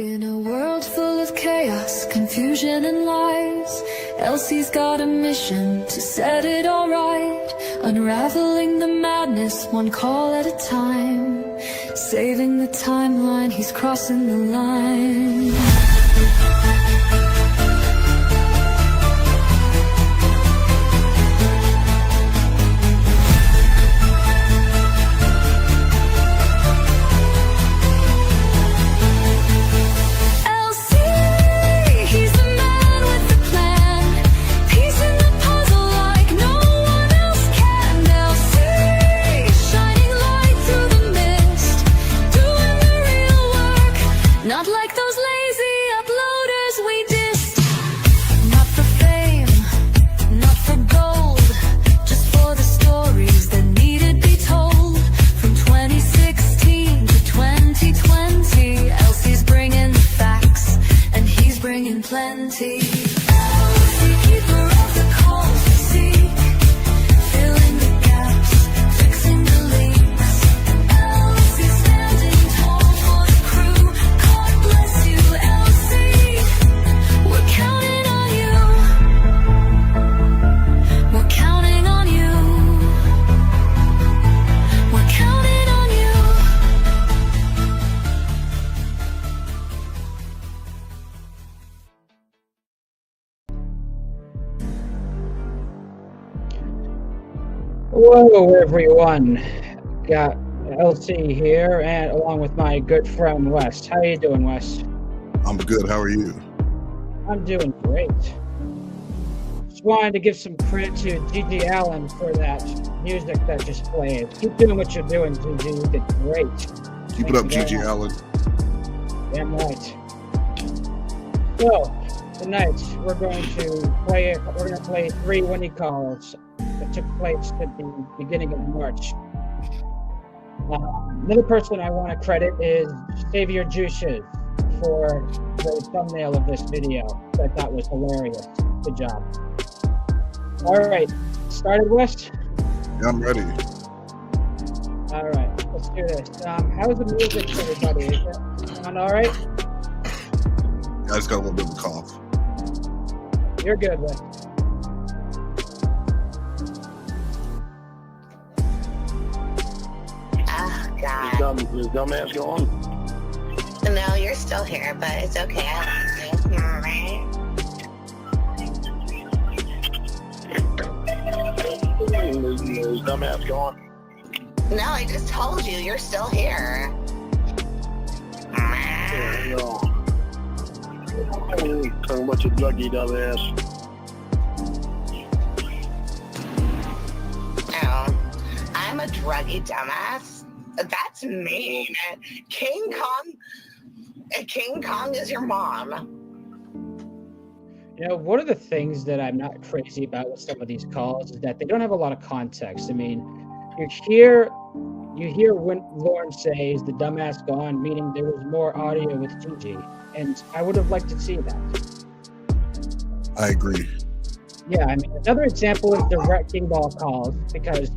In a world full of chaos, confusion and lies, Elsie's got a mission to set it all right. Unraveling the madness, one call at a time. Saving the timeline, he's crossing the line. Not like those lazy uploaders we dissed. Not for fame, not for gold, just for the stories that needed be told. From 2016 to 2020, Elsie's bringing the facts, and he's bringing plenty. Elsie, keeper of the calls we seek, filling the gaps, fixing the leaks. Elsie standing tall for the crew. Bless you, Elsie. We're counting on you. We're counting on you. We're counting on you. Hello, everyone. Got LC here, and along with my good friend Wes. How you doing, Wes? I'm good. How are you? I'm doing great. Just wanted to give some credit to Gigi Allen for that music that just played. Keep doing what you're doing, Gigi. You did great. Keep it up, Gigi Allen. Damn right. So tonight we're going to play 3 Winnie calls that took place at the beginning of March. Another person I want to credit is Xavier Juices for the thumbnail of this video, which I thought was hilarious. Good job. All right, started, West? Yeah, I'm ready. All right, let's do this. How's the music, everybody? Is it sound all right? I just got a little bit of a cough. You're good, West. God. Is dumbass going? No, you're still here, but it's okay. I like you. Right? Is dumbass going? No, I just told you, you're still here. Talking about your druggy dumbass. Oh, I'm a druggy dumbass? That's mean. King Kong is your mom. You know, one of the things that I'm not crazy about with some of these calls is that they don't have a lot of context. I mean, you hear when Lauren says the dumbass gone, meaning there was more audio with Gigi, and I would have liked to see that. I agree. Yeah, I mean, another example is the wrecking ball calls, because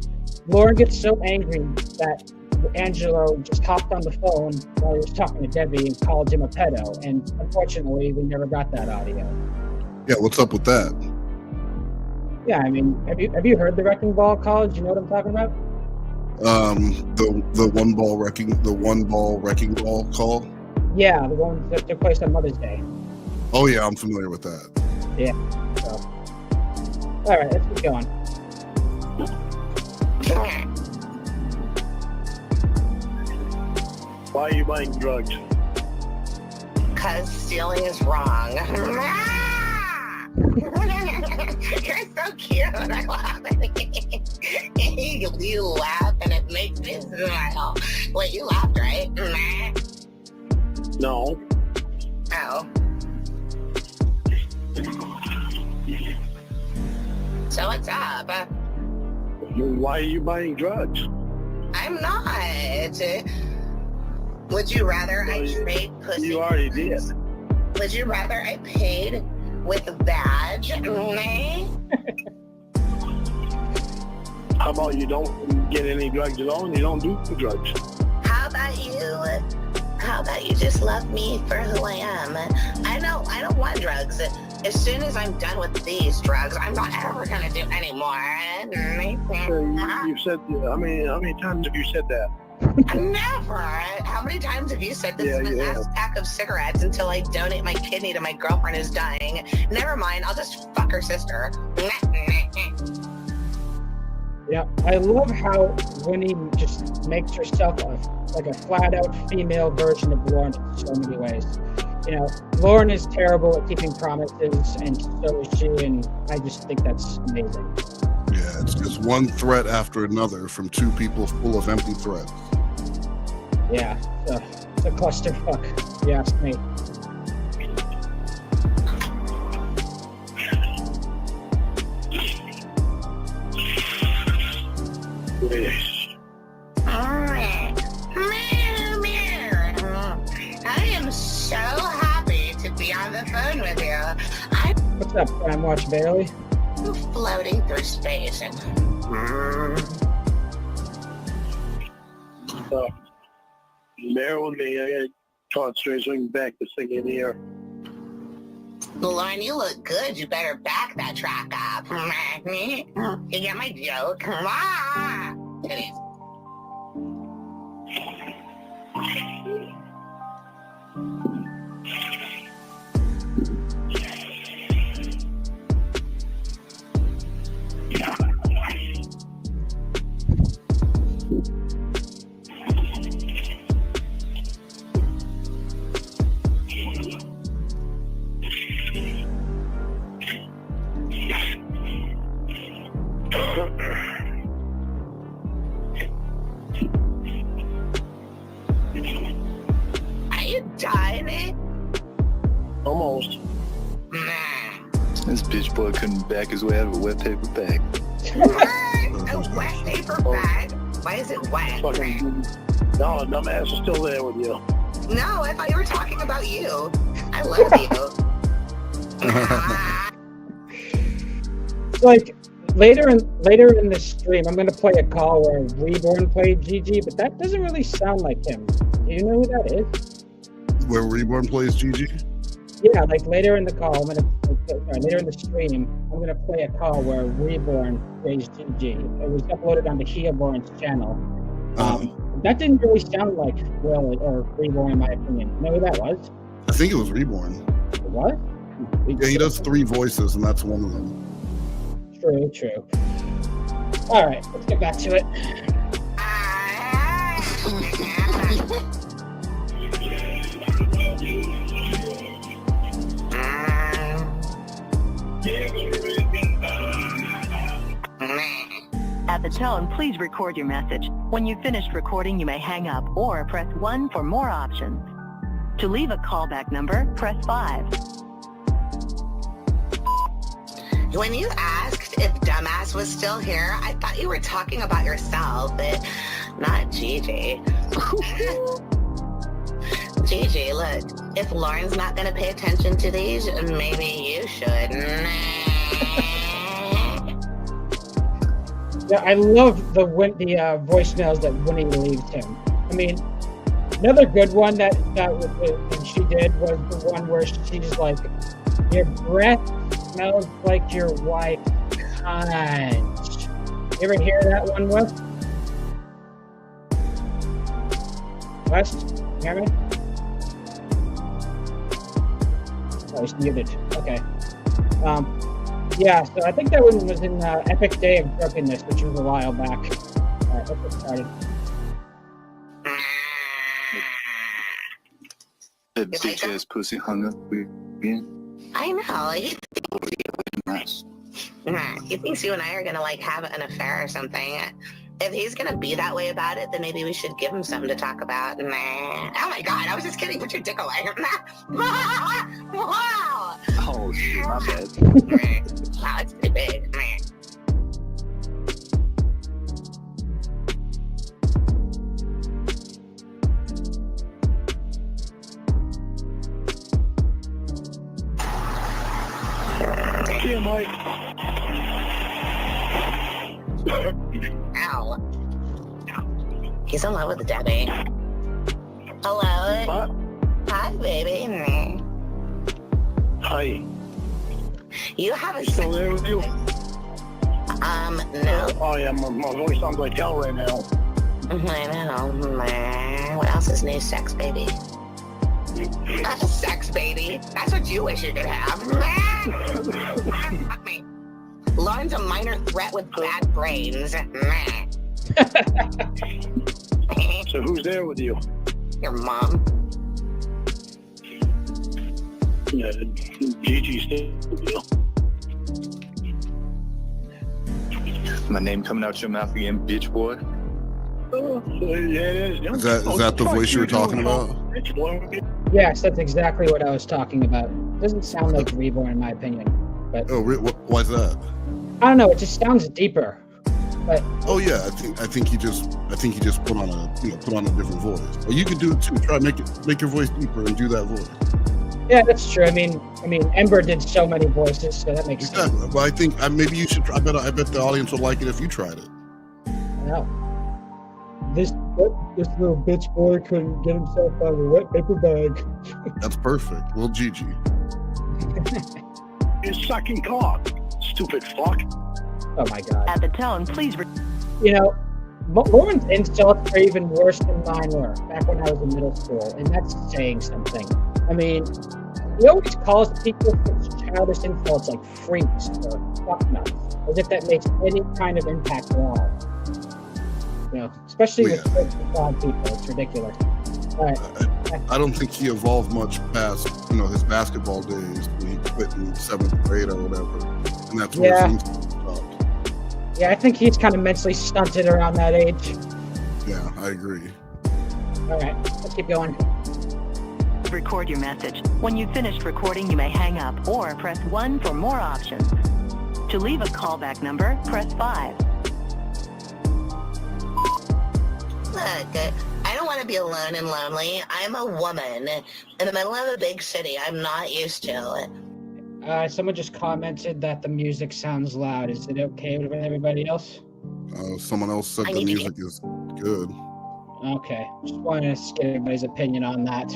Lauren gets so angry that Angelo just hopped on the phone while he was talking to Debbie and called him a pedo, and unfortunately we never got that audio. Yeah, what's up with that? Yeah, I mean, have you heard the wrecking ball call? Do you know what I'm talking about? The one ball wrecking ball call? Yeah, the one that took place on Mother's Day. Oh yeah, I'm familiar with that. Yeah. So. All right, let's keep going. Why are you buying drugs? Because stealing is wrong. You're so cute. I love it. You laugh and it makes me smile. Wait, you laughed, right? No. Oh. So what's up? Why are you buying drugs? I'm not. Would you rather I trade pussy? You already did. Would you rather I paid with a badge? How about you don't get any drugs at all and you don't do drugs? How about you How about you just love me for who I am? I don't want drugs. As soon as I'm done with these drugs, I'm not ever gonna do any more. You said, how many times have you said that? Never. How many times have you said this Yeah, is the yeah. last pack of cigarettes until I donate my kidney to my girlfriend who's dying? Never mind, I'll just fuck her sister. Yeah, I love how Winnie just makes herself like a flat-out female version of Lauren in so many ways. You know, Lauren is terrible at keeping promises, and so is she, and I just think that's amazing. Yeah, it's just one threat after another from two people full of empty threats. Yeah, it's a clusterfuck, if you ask me. I am so happy to be on the phone with you. I'm What's up, Prime Watch Bailey? floating through space. Bear with me. I gotta concentrate so I can back this thing in here. Lauren, you look good. You better back that track up. You get my joke? Titties. Are you done? Almost. This bitch boy couldn't back his way out of a wet paper bag. A wet paper bag? Why is it wet? Fucking. No, the dumbass is still there with you. No, I thought you were talking about you. I love you. Like later in the stream, I'm gonna play a call where Reborn played GG, but that doesn't really sound like him. Do you know who that is? Where Reborn plays GG? Yeah, like later in the call, later in the stream, I'm gonna play a call where Reborn plays GG. It was uploaded onto Heaborn's channel. That didn't really sound like Will or Reborn, in my opinion. You know who that was? I think it was Reborn. What? Yeah, he does 3 voices, and that's one of them. True. All right, let's get back to it. At the tone, please record your message. When you've finished recording, you may hang up or press 1 for more options. To leave a callback number, press 5. When you asked if Dumbass was still here, I thought you were talking about yourself, but not Gigi. Gigi, look, if Lauren's not going to pay attention to these, maybe you should. Yeah, I love the voicemails that Winnie leaves him. I mean, another good one that she did was the one where she's like, "Your breath smells like your wife's cunt." You ever hear that one, Wes? Wes, you hear me? Oh, he's muted. Okay. Yeah, so I think that one was in Epic Day of Drunkenness, which was a while back. Alright, let's get started. That bitch ass pussy hung up again. I know. Nice. He thinks you and I are going to like have an affair or something. If he's going to be that way about it, then maybe we should give him something to talk about. Oh my God, I was just kidding. Put your dick away. Wow. Oh shit, my bad. Wow, it's pretty big. Yeah, Mike. Ow. He's in love with Debbie. Hello? What? Hi, baby. Hi. You have a Still there with you? no. Oh, yeah, my voice sounds like hell right now. I know. What else is new? Sex, baby. Sex, baby. That's what you wish you could have. Fuck me. Lauren's a minor threat with bad brains. So who's there with you? Your mom. Yeah, Gigi's there with you. My name coming out your mouth again, bitch boy. Oh, yeah, it is. Is that the voice you were talking about? Bitch, boy. Yes, that's exactly what I was talking about. Doesn't sound like Reborn in my opinion, but Oh, why is that? I don't know. It just sounds deeper. But Oh yeah, I think he just put on a different voice. Or you could do it too. Try make your voice deeper and do that voice. yeah, that's true. I mean, Ember did so many voices, so that makes sense. Exactly. But I think maybe you should try. I bet the audience would like it if you tried it. I know. This little bitch boy couldn't get himself out of a wet paper bag. That's perfect. Well, Gigi. You're sucking cock, stupid fuck. Oh my god. At the tone, please. You know, Lauren's insults are even worse than mine were back when I was in middle school, and that's saying something. I mean, he always calls people such childish insults like freaks or fucknuts, as if that makes any kind of impact at all. You know, especially with broad people, it's ridiculous. All right. I don't think he evolved much past his basketball days when he quit in 7th grade or whatever, and that's where things stopped. Yeah, I think he's kind of mentally stunted around that age. Yeah, I agree. All right, let's keep going. Record your message. When you've finished recording, you may hang up or press 1 for more options. To leave a callback number, press 5. Look, I don't want to be alone and lonely. I'm a woman in the middle of a big city I'm not used to. Someone just commented that the music sounds loud. Is it okay with everybody else? Someone else said the music is good. Okay, just wanted to get everybody's opinion on that.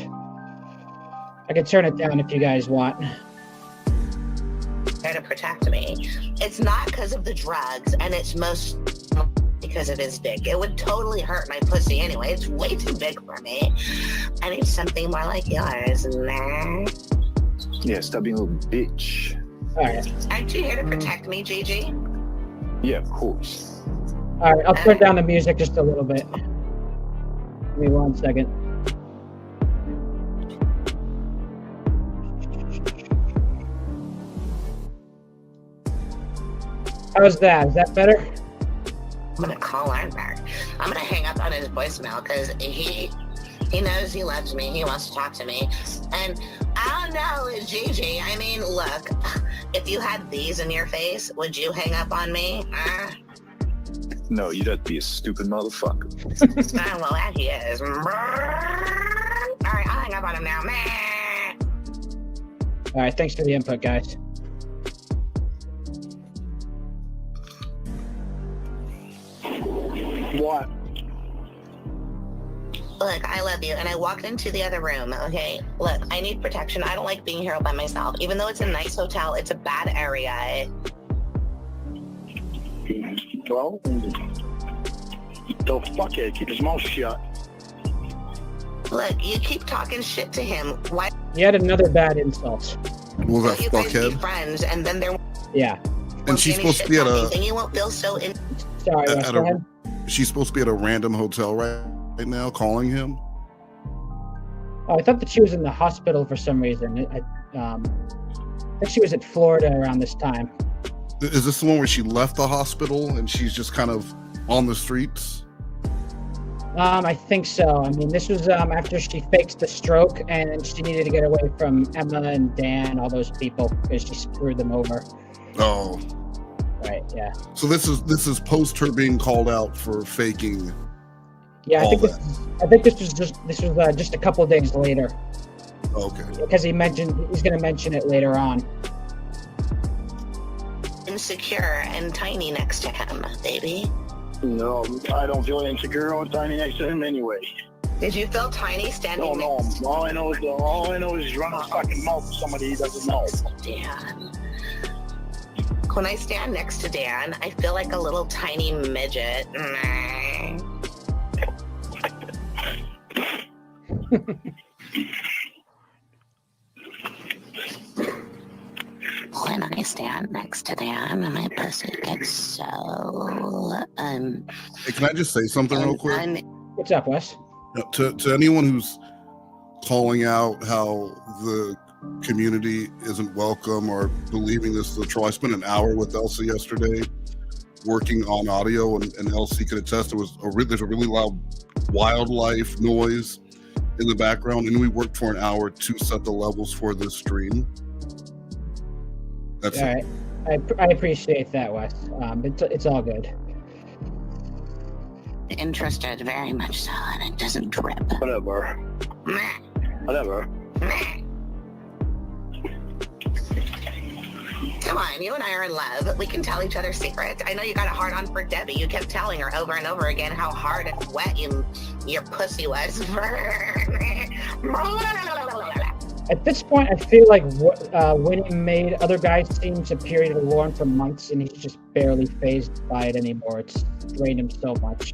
I can turn it down if you guys want. There to protect me. It's not because of the drugs, and it's most because of his dick. It would totally hurt my pussy anyway. It's way too big for me. I need something more like yours. Nah. Yeah, stop being a little bitch. All right. Aren't you here to protect me, Gigi? Yeah, of course. All right, I'll turn down the music just a little bit. Give me 1 second. How's that? Is that better? I'm gonna call Iron back. I'm gonna hang up on his voicemail because he knows he loves me. He wants to talk to me. And I don't know, Gigi. I mean, look, if you had these in your face, would you hang up on me? No, you'd have to be a stupid motherfucker. Well, that he is. All right, I'll hang up on him now. All right, thanks for the input, guys. What? Look, I love you, and I walked into the other room, okay? Look, I need protection. I don't like being here all by myself. Even though it's a nice hotel, it's a bad area. Well, don't fuck it. Keep his mouth shut. Look, you keep talking shit to him. Why He had another bad insult. What was don't that, you guys be fuckhead? friends, and then there Yeah. And she's supposed to be at then you won't feel so in. Sorry, Wes, go ahead. she's supposed to be at a random hotel right now calling him. Oh, I thought that she was in the hospital for some reason. I think she was at Florida around this time. Is this the one where she left the hospital and she's just kind of on the streets? I think so. I mean, this was after she faked the stroke and she needed to get away from Emma and Dan, all those people, because she screwed them over. Oh, Right, yeah. so this is post her being called out for faking. Yeah, I all think this was just a couple of days later, Okay. because he's going to mention it later on. Insecure and tiny next to him, baby. No, I don't feel insecure or tiny next to him anyway. Did you feel tiny standing Don't know him. All I know is he's running his fucking mouth to somebody he doesn't know. Dan. When I stand next to Dan, I feel like a little tiny midget. When I stand next to Dan, my pussy gets so Hey, can I just say something real quick? What's up, Wes? To anyone who's calling out how the community isn't welcome or believing this is a troll, I spent an hour with Elsie yesterday working on audio, and Elsie could attest there's a really loud wildlife noise in the background, and we worked for an hour to set the levels for this stream. That's all right. I appreciate that, Wes. It's all good. interested very much so, and it doesn't drip. Whatever. Whatever. Come on, you and I are in love. We can tell each other secrets. I know you got a hard on for Debbie. You kept telling her over and over again how hard and wet your pussy was. At this point, I feel like Winnie made other guys seem superior to Lauren for months, and he's just barely phased by it anymore. It's drained him so much.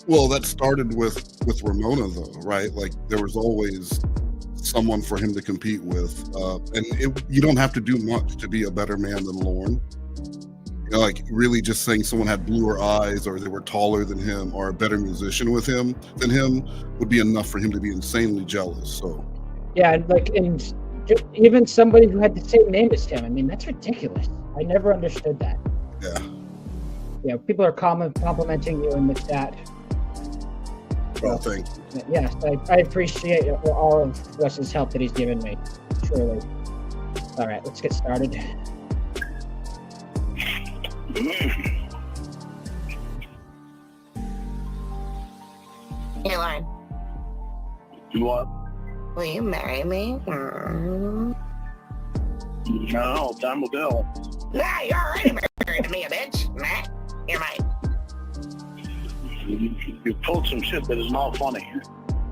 Well, that started with Ramona, though, right? Like, there was always someone for him to compete with. You don't have to do much to be a better man than Lauren. You know, like, really just saying someone had bluer eyes or they were taller than him or a better musician than him would be enough for him to be insanely jealous, so... Yeah, and even somebody who had the same name as him. I mean, that's ridiculous. I never understood that. Yeah. Yeah, people are complimenting you in the chat. Well, thank you. Yes, I appreciate all of Wes's help that he's given me. Truly. All right, let's get started. Hey, Lauren. What? Will you marry me? No, time will tell. Nah, you're already married to me, bitch. Nah, you're mine. You pulled some shit that is not funny.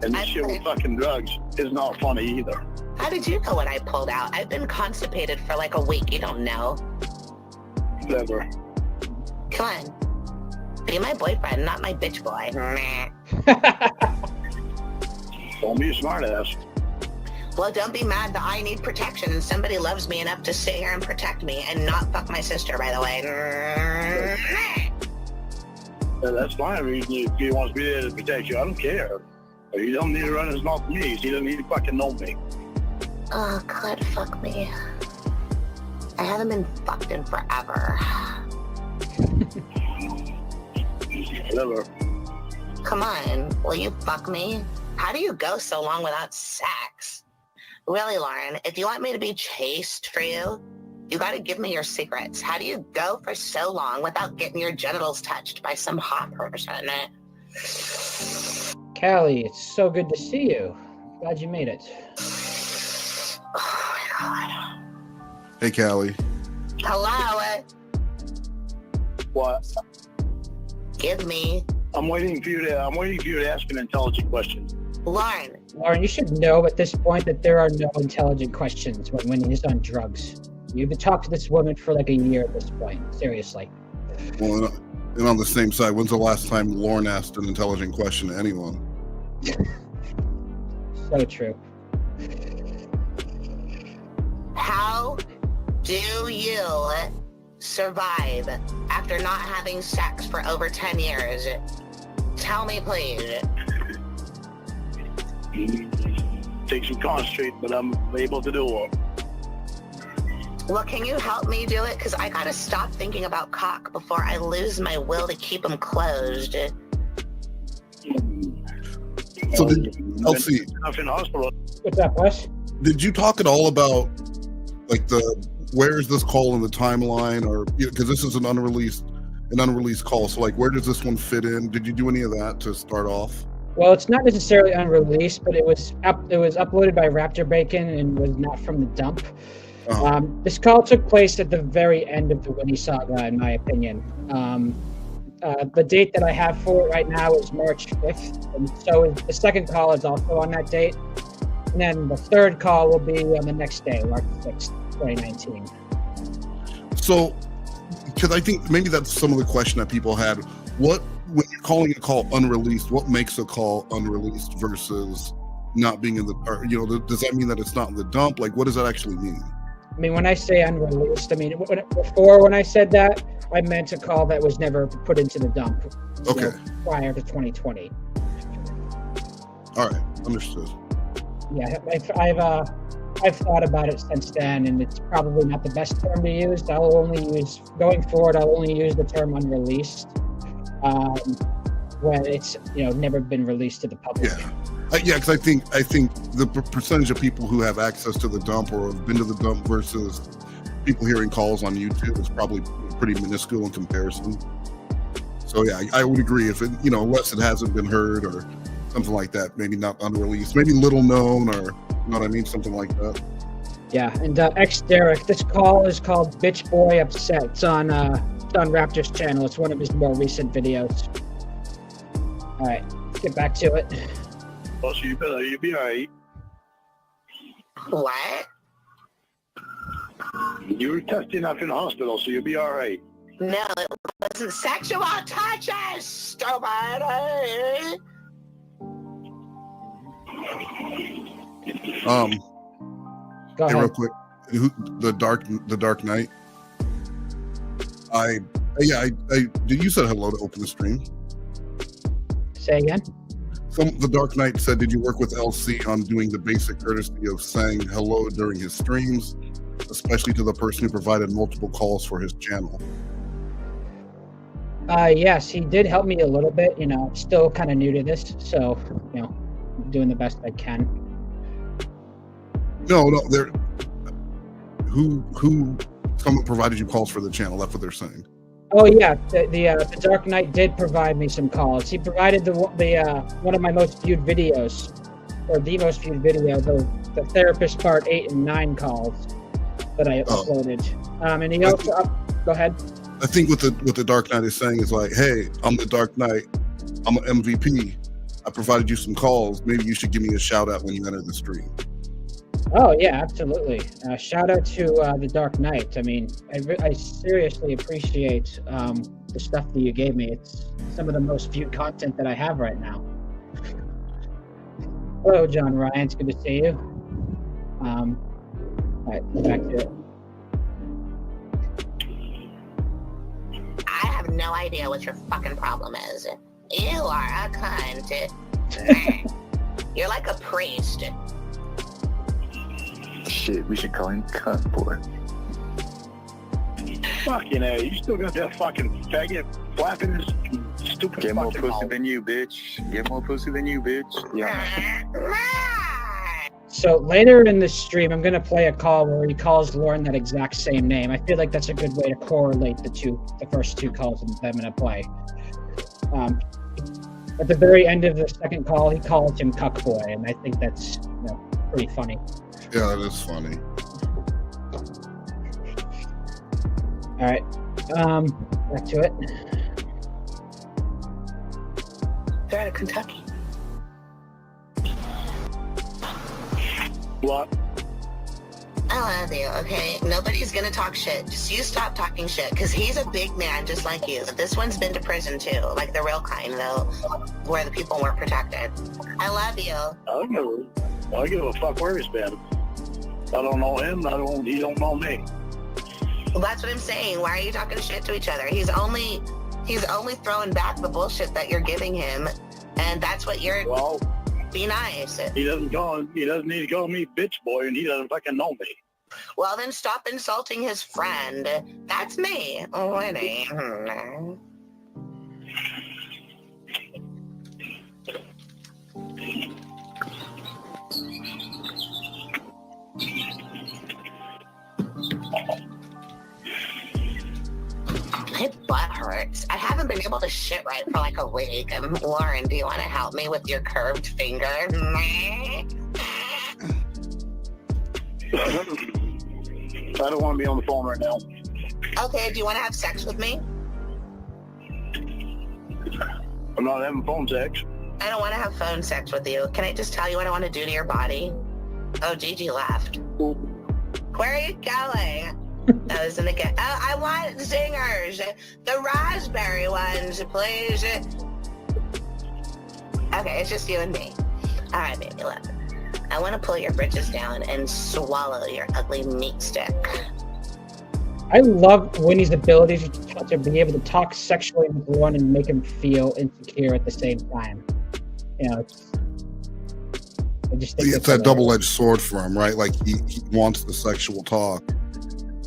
And this shit with fucking drugs is not funny either. How did you know what I pulled out? I've been constipated for like a week. You don't know. Whatever. Come on. Be my boyfriend, not my bitch boy. Nah. Don't be a smart ass. Well, don't be mad that I need protection and somebody loves me enough to sit here and protect me and not fuck my sister, by the way. Yeah, that's fine. If he wants me there to protect you, I don't care. But you don't need to run his mouth to me. He doesn't need to fucking know me. Oh, God, fuck me. I haven't been fucked in forever. Whatever. Come on, will you fuck me? How do you go so long without sex? Really, Lauren, if you want me to be chaste for you, you gotta give me your secrets. How do you go for so long without getting your genitals touched by some hot person? Callie, it's so good to see you. Glad you made it. Oh my God. Hey, Callie. Hello? What? Give me... I'm waiting for you to ask an intelligent question. Lauren, Lauren, you should know at this point that there are no intelligent questions when he's on drugs. You've been talking to this woman for like a year at this point. Seriously. Well, and on the same side, when's the last time Lauren asked an intelligent question to anyone? So true. how do you survive after not having sex for over 10 years? Tell me, please. Take some concentrate, but I'm able to do it. Well, can you help me do it? Because I gotta stop thinking about cock before I lose my will to keep them closed. So Elsie, Enough in hospital. What's up, Wes? did you talk at all about like where is this call in the timeline, or because this is an unreleased call, so like where does this one fit in? Did you do any of that to start off? Well, it's not necessarily unreleased, but it was uploaded by Raptor Bacon and was not from the dump. This call took place at the very end of the Winnie saga, in my opinion. The date that I have for it right now is March 5th, and so the second call is also on that date. And then the third call will be on the next day, March 6th, 2019. So, because I think maybe that's some of the question that people had. When you're calling a call unreleased, what makes a call unreleased versus not being in the, or, you know, does that mean that it's not in the dump? Like, what does that actually mean? I mean, when I say unreleased, I mean, before when I said that, I meant a call that was never put into the dump. Okay. Prior to 2020. All right, understood. Yeah, I've thought about it since then, and it's probably not the best term to use. Going forward, I'll only use the term unreleased when it's, you know, never been released to the public. Yeah, because I think the percentage of people who have access to the dump or have been to the dump versus people hearing calls on YouTube is probably pretty minuscule in comparison. So yeah, I would agree if it, you know, unless it hasn't been heard or something like that, maybe not unreleased, maybe little known, or you know what I mean, something like that. Yeah, and Derek, this call is called "Bitch Boy Upset." It's on Raptor's channel. It's one of his more recent videos. All right, let's get back to it. Well, so you'll be all right. What? You were testing up in the hospital, so you'll be all right. No, it wasn't sexual touches, stupid. Go Hey, ahead. real quick, the Dark Knight. You said hello to open the stream. Say again. The Dark Knight said, did you work with LC on doing the basic courtesy of saying hello during his streams, especially to the person who provided multiple calls for his channel? Yes, he did help me a little bit. You know, I'm still kind of new to this, so, you know, I'm doing the best I can. No, someone provided you calls for the channel. That's what they're saying. Oh yeah, the Dark Knight did provide me some calls. He provided the one of my most viewed videos, or the most viewed video, the therapist part 8 and 9 calls that I uploaded. And he also go ahead. I think what the Dark Knight is saying is like, hey, I'm the Dark Knight. I'm an MVP. I provided you some calls. Maybe you should give me a shout out when you enter the stream. Oh yeah, absolutely. Shout out to the Dark Knight. I mean, I seriously appreciate the stuff that you gave me. It's some of the most viewed content that I have right now. Hello, John Ryan. It's good to see you. All right, back to it. I have no idea what your fucking problem is. You are a cunt. You're like a priest. Shit, we should call him cunt boy. Fucking A, you still got that fucking faggot flapping his stupid Get more fucking pussy mouth. than you, bitch. Get more pussy than you, bitch. Yeah. So later in the stream, I'm going to play a call where he calls Lauren that exact same name. I feel like that's a good way to correlate the first two calls that I'm going to play. At the very end of the second call, he calls him Cuckboy, and I think that's, you know, pretty funny. Yeah, that is funny. All right, back to it. They're out of Kentucky. What? I love you, okay? Nobody's gonna talk shit. Just you stop talking shit, because he's a big man just like you. This one's been to prison too, like the real kind, though, where the people weren't protected. I love you. I don't give a fuck where he's been. I don't know him, he don't know me. Well, that's what I'm saying. Why are you talking shit to each other? He's only throwing back the bullshit that you're giving him, and that's what you're... Well, be nice. he doesn't need to call me bitch boy, and he doesn't fucking know me. Well, then stop insulting his friend. That's me, Winnie. My butt hurts. I haven't been able to shit right for like a week. Lauren, do you want to help me with your curved finger? I don't want to be on the phone right now. Okay, do you want to have sex with me? I'm not having phone sex. I don't want to have phone sex with you. Can I just tell you what I want to do to your body? Oh, Gigi left. Where are you going? I was gonna get. Oh, I want zingers. The raspberry ones, please. Okay, it's just you and me. All right, baby, look. I want to pull your britches down and swallow your ugly meat stick. I love Winnie's ability to be able to talk sexually with Lauren and make him feel insecure at the same time. You know, I just think it's that double-edged sword for him, right? Like he wants the sexual talk,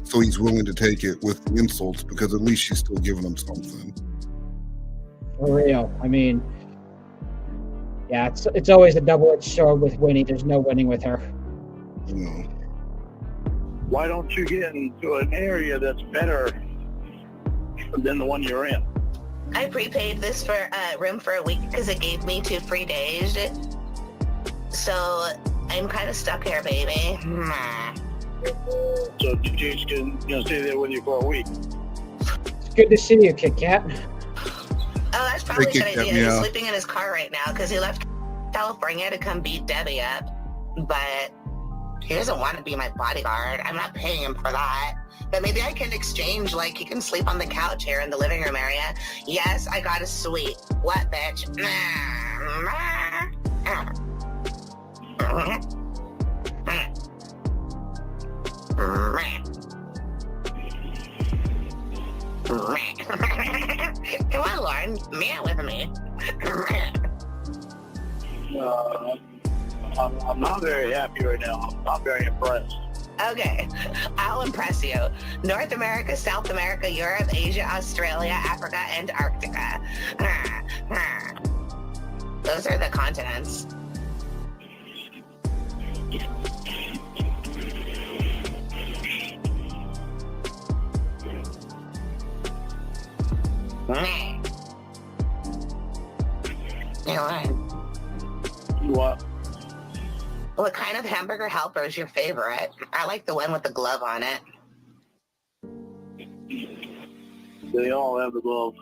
so he's willing to take it with the insults because at least she's still giving him something. For real. I mean, yeah, it's always a double-edged sword with Winnie. There's no winning with her. You know. Why don't you get into an area that's better than the one you're in? I prepaid this for room for a week because it gave me 2 free days. So I'm kind of stuck here, baby. So Gigi's gonna stay there with you for a week. It's good to see you, Kit Kat. Oh, that's probably a good idea. He's sleeping in his car right now because he left California to come beat Debbie up. But he doesn't want to be my bodyguard. I'm not paying him for that. But maybe I can exchange, like, he can sleep on the couch here in the living room area. Yes, I got a suite. What, bitch? Come on, Lauren. Meow with me. I'm not very happy right now. I'm not very impressed. Okay, I'll impress you. North America, South America, Europe, Asia, Australia, Africa, and Antarctica. Those are the continents. Hey, Lauren. What? What kind of hamburger helper is your favorite? I like the one with the glove on it. They all have the glove.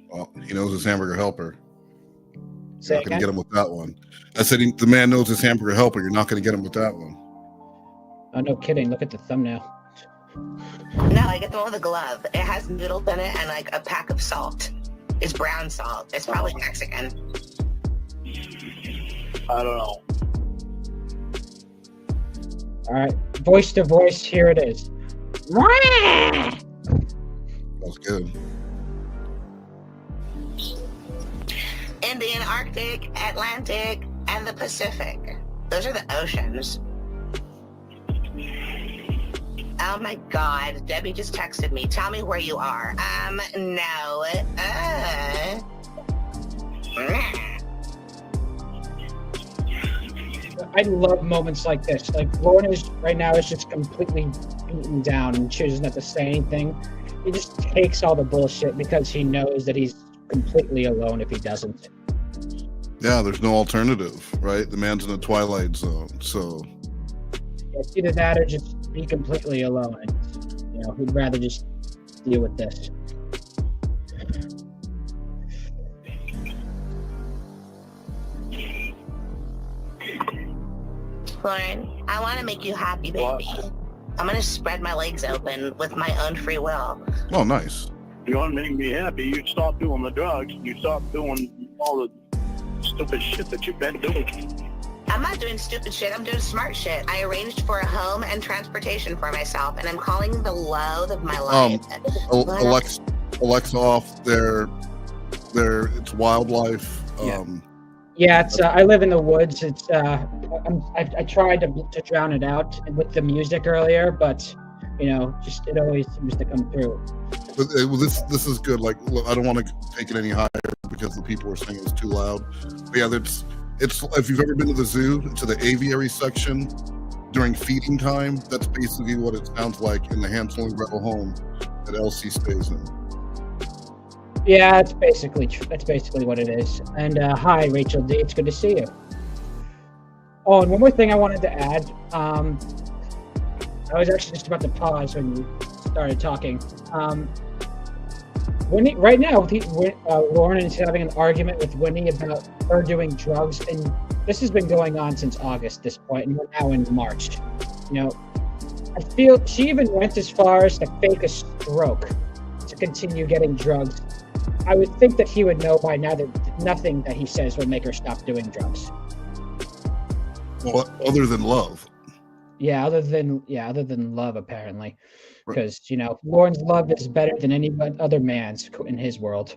Well, he knows his hamburger helper. Say You're not going to again? get him with that one. I said the man knows his hamburger helper. You're not going to get him with that one. Oh, no kidding. Look at the thumbnail. No, I get the one with the glove. It has noodles in it and like a pack of salt. It's brown salt. It's probably Mexican. I don't know. All right, voice to voice, here it is. That's good. Indian, Arctic, Atlantic, and the Pacific. Those are the oceans. Oh my God, Debbie just texted me. Tell me where you are. No. I love moments like this. Like Lauren is right now is just completely beaten down and chooses not to say anything. He just takes all the bullshit because he knows that he's completely alone if he doesn't. Yeah, there's no alternative, right? The man's in a twilight zone, so It's either that or just be completely alone. And, you know, he'd rather just deal with this. Lauren, I want to make you happy, baby. What? I'm going to spread my legs open with my own free will. oh, nice. If you want to make me happy, you stop doing the drugs. You stop doing all the stupid shit that you've been doing. I'm not doing stupid shit. I'm doing smart shit. I arranged for a home and transportation for myself, and I'm calling the loathe of my life. Alexa off their it's wildlife. Yeah, it's. I live in the woods. It's. I tried to drown it out with the music earlier, but you know, just it always seems to come through. But this is good. Like, look, I don't want to take it any higher because the people are saying it's too loud. But yeah, it's if you've ever been to the zoo, to the aviary section during feeding time, that's basically what it sounds like in the Hansel and Gretel home that Elsie stays in. Yeah, that's basically what it is. And hi, Rachel D. It's good to see you. Oh, and one more thing I wanted to add. I was actually just about to pause when you started talking. Winnie, right now, Lauren is having an argument with Winnie about her doing drugs, and this has been going on since August. This point, and we're now in March. You know, I feel she even went as far as to fake a stroke to continue getting drugs. I would think that he would know by now that nothing that he says will make her stop doing drugs. Well, other than love. Other than love, apparently, because Lauren's love is better than any other man's in his world.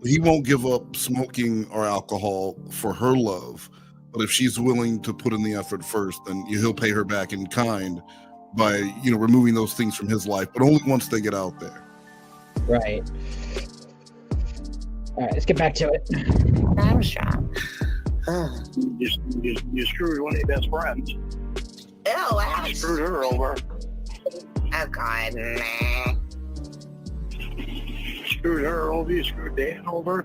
He won't give up smoking or alcohol for her love, but if she's willing to put in the effort first, then he'll pay her back in kind by removing those things from his life, but only once they get out there. Right. All right, let's get back to it. I'm strong. You screwed one of your best friends. Ew, I haven't. You screwed her over. Oh, God, nah. You screwed her over. You screwed Dan over.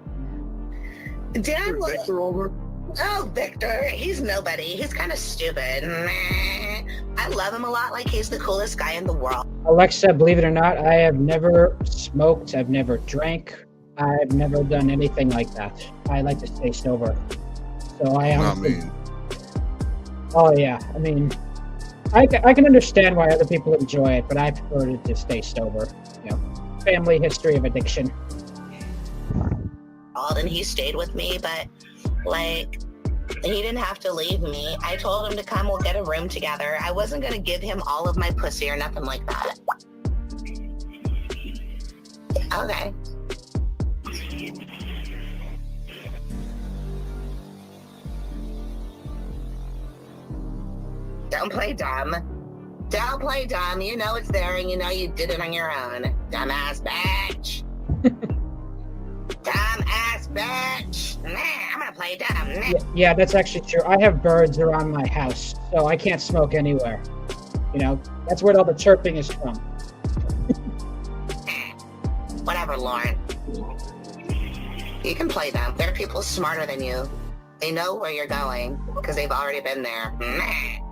Dan Screwed was. Victor over. Oh, Victor, he's nobody. He's kind of stupid. Nah. I love him a lot, like he's the coolest guy in the world. Alexa, believe it or not, I have never smoked. I've never drank. I've never done anything like that. I like to stay sober. So I am. Oh yeah, I mean, I can understand why other people enjoy it, but I prefer to stay sober. Family history of addiction. And he stayed with me, but like he didn't have to leave me. I told him to come, we'll get a room together. I wasn't gonna give him all of my pussy or nothing like that. Okay. Don't play dumb. Don't play dumb. You know it's there and you know you did it on your own. Dumbass bitch. Dumbass bitch. Nah, I'm gonna play dumb. Nah. Yeah, that's actually true. I have birds around my house, so I can't smoke anywhere. That's where all the chirping is from. Whatever, Lauren. You can play them. There are people smarter than you. They know where you're going because they've already been there. Nah.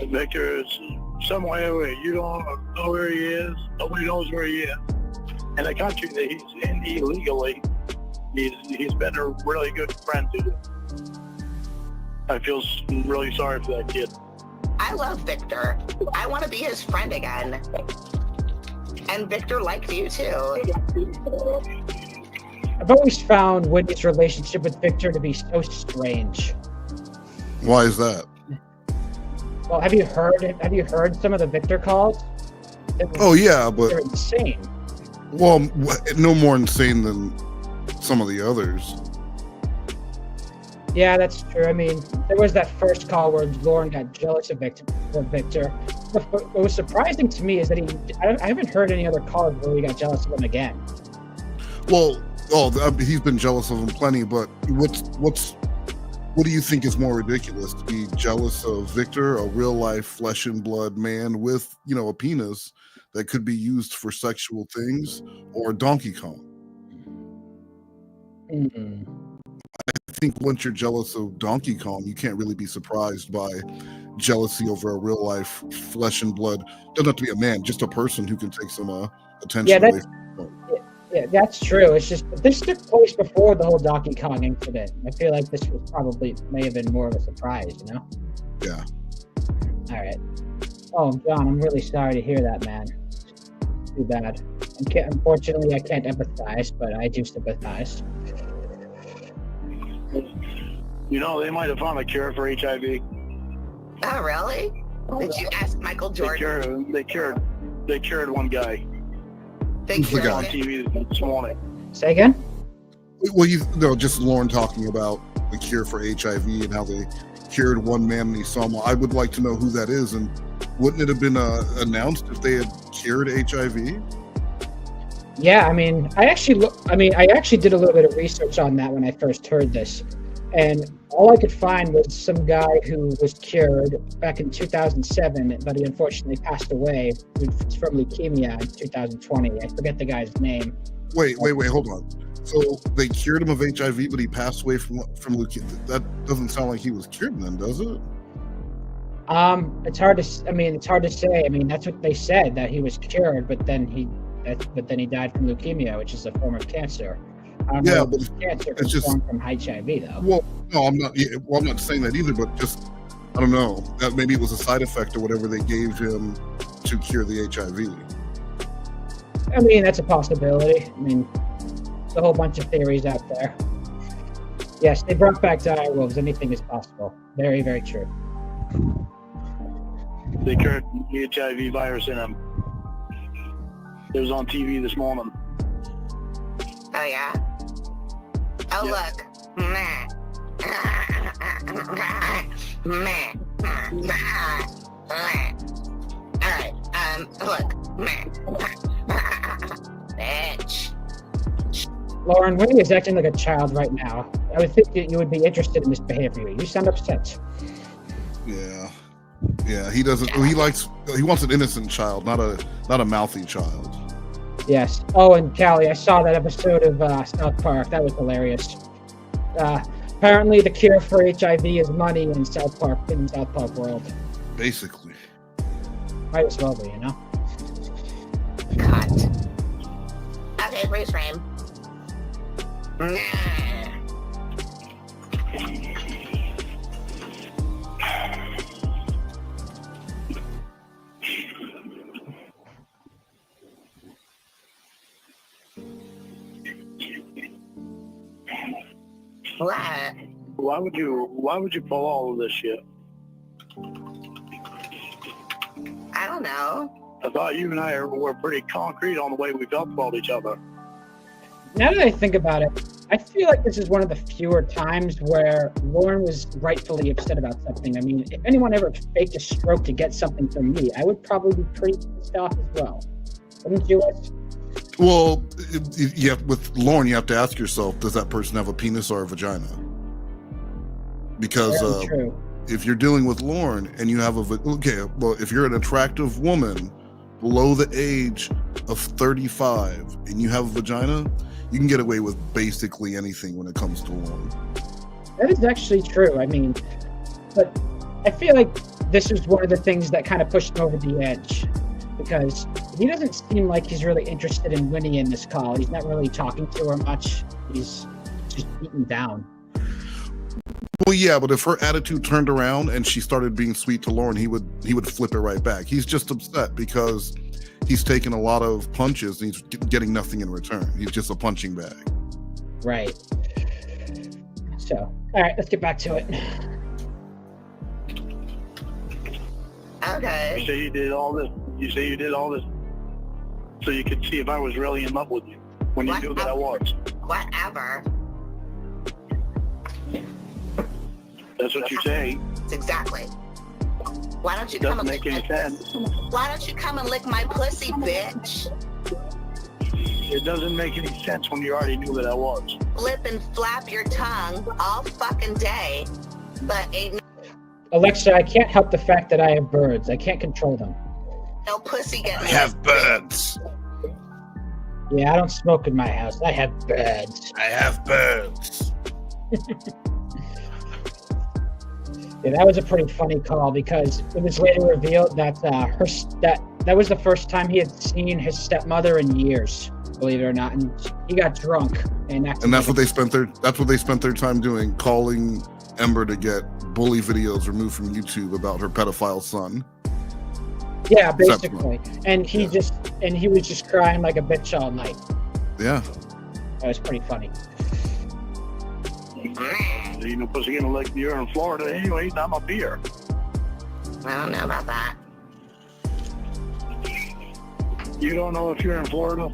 Victor is somewhere where you don't know where he is. Nobody knows where he is. In the country that he's in illegally, he's been a really good friend to you. I feel really sorry for that kid. I love Victor. I want to be his friend again. And Victor liked you too. I've always found Winnie's relationship with Victor to be so strange. Why is that? Well, have you heard some of the Victor calls? Oh yeah, but They're insane. Well, no more insane than some of the others. Yeah, that's true. I mean, there was that first call where Lauren got jealous of Victor. What was surprising to me is that I haven't heard any other calls where he got jealous of him again. Well, he's been jealous of him plenty, but what do you think is more ridiculous? To be jealous of Victor, a real life flesh and blood man with, a penis that could be used for sexual things, or Donkey Kong? Mm-hmm. I think once you're jealous of Donkey Kong, you can't really be surprised by jealousy over a real life flesh and blood. Doesn't have to be a man, just a person who can take some attention away from. Yeah, that's true. It's just this took place before the whole Donkey Kong incident. I feel like this was may have been more of a surprise, Yeah. All right. Oh, John, I'm really sorry to hear that, man. Too bad. Unfortunately, I can't empathize, but I do sympathize. They might have found a cure for HIV. Oh, really? Did you ask Michael Jordan? They cured one guy. They cured on him. TV this morning. Say again? Well, just Lauren talking about the cure for HIV and how they cured one man and he saw him. I would like to know who that is, and wouldn't it have been announced if they had cured HIV? Yeah, I actually did a little bit of research on that when I first heard this, and all I could find was some guy who was cured back in 2007, but he unfortunately passed away from leukemia in 2020. I forget the guy's name. Wait, hold on. So they cured him of HIV, but he passed away from leukemia. That doesn't sound like he was cured then, does it? It's hard to say. That's what they said, that he was cured, but then he but then he died from leukemia, which is a form of cancer. I don't Yeah, know but if cancer it's is just- formed from HIV though. Well, no, I'm not. Well, I'm not saying that either. But just, I don't know. That maybe it was a side effect or whatever they gave him to cure the HIV. I mean, that's a possibility. I mean, there's a whole bunch of theories out there. Yes, they brought back dire wolves. Anything is possible. Very, very true. They cured the HIV virus in him. It was on TV this morning. Oh, yeah? Oh, Yeah. look. Meh. Meh. All right. Look. Meh. Bitch. Lauren, Winnie is acting like a child right now. I would think that you would be interested in this behavior. You sound upset. Yeah, yeah. He doesn't. He wants an innocent child, not a mouthy child. Yes. Oh, and Callie, I saw that episode of South Park. That was hilarious. Apparently, the cure for HIV is money in South Park world. Basically. Might as well be, you know. Cut. Okay, freeze frame. Nah. What? Why would you pull all of this shit? I don't know. I thought you and I were pretty concrete on the way we felt about each other. Now that I think about it, I feel like this is one of the fewer times where Lauren was rightfully upset about something. I mean, if anyone ever faked a stroke to get something from me, I would probably be pretty pissed off as well. Wouldn't you? Well, with Lauren, you have to ask yourself: does that person have a penis or a vagina? Because Very true. if you're dealing with Lauren and you have if you're an attractive woman below the age of 35 and you have a vagina, you can get away with basically anything when it comes to Lauren. That is actually true. I mean, but I feel like this is one of the things that kind of pushed him over the edge, because he doesn't seem like he's really interested in Winnie in this call. He's not really talking to her much. He's just beaten down. Well, yeah, but if her attitude turned around and she started being sweet to Lauren, he would flip it right back. He's just upset because he's taken a lot of punches and he's getting nothing in return. He's just a punching bag. Right. So, all right, let's get back to it. Okay. You say you did all this. You say you did all this so you could see if I was really in love with you when you knew that I was. Whatever. That's what you say. Exactly. Why don't you come Doesn't and make any sense. Why don't you come and lick my pussy, bitch? It doesn't make any sense when you already knew that I was. Flip and flap your tongue all fucking day, but ain't Alexa, I can't help the fact that I have birds. I can't control them. no pussy getting I have birds. Yeah, I don't smoke in my house. I have birds. I have birds. Yeah, that was a pretty funny call because it was later revealed that that was the first time he had seen his stepmother in years, believe it or not, and he got drunk and that's what they spent their time doing, calling Ember to get bully videos removed from YouTube about her pedophile son. Yeah, basically. And he was just crying like a bitch all night. Yeah. That was pretty funny. You know, pussy gonna like you're in Florida anyways. I'm up here. I don't know about that. You don't know if you're in Florida?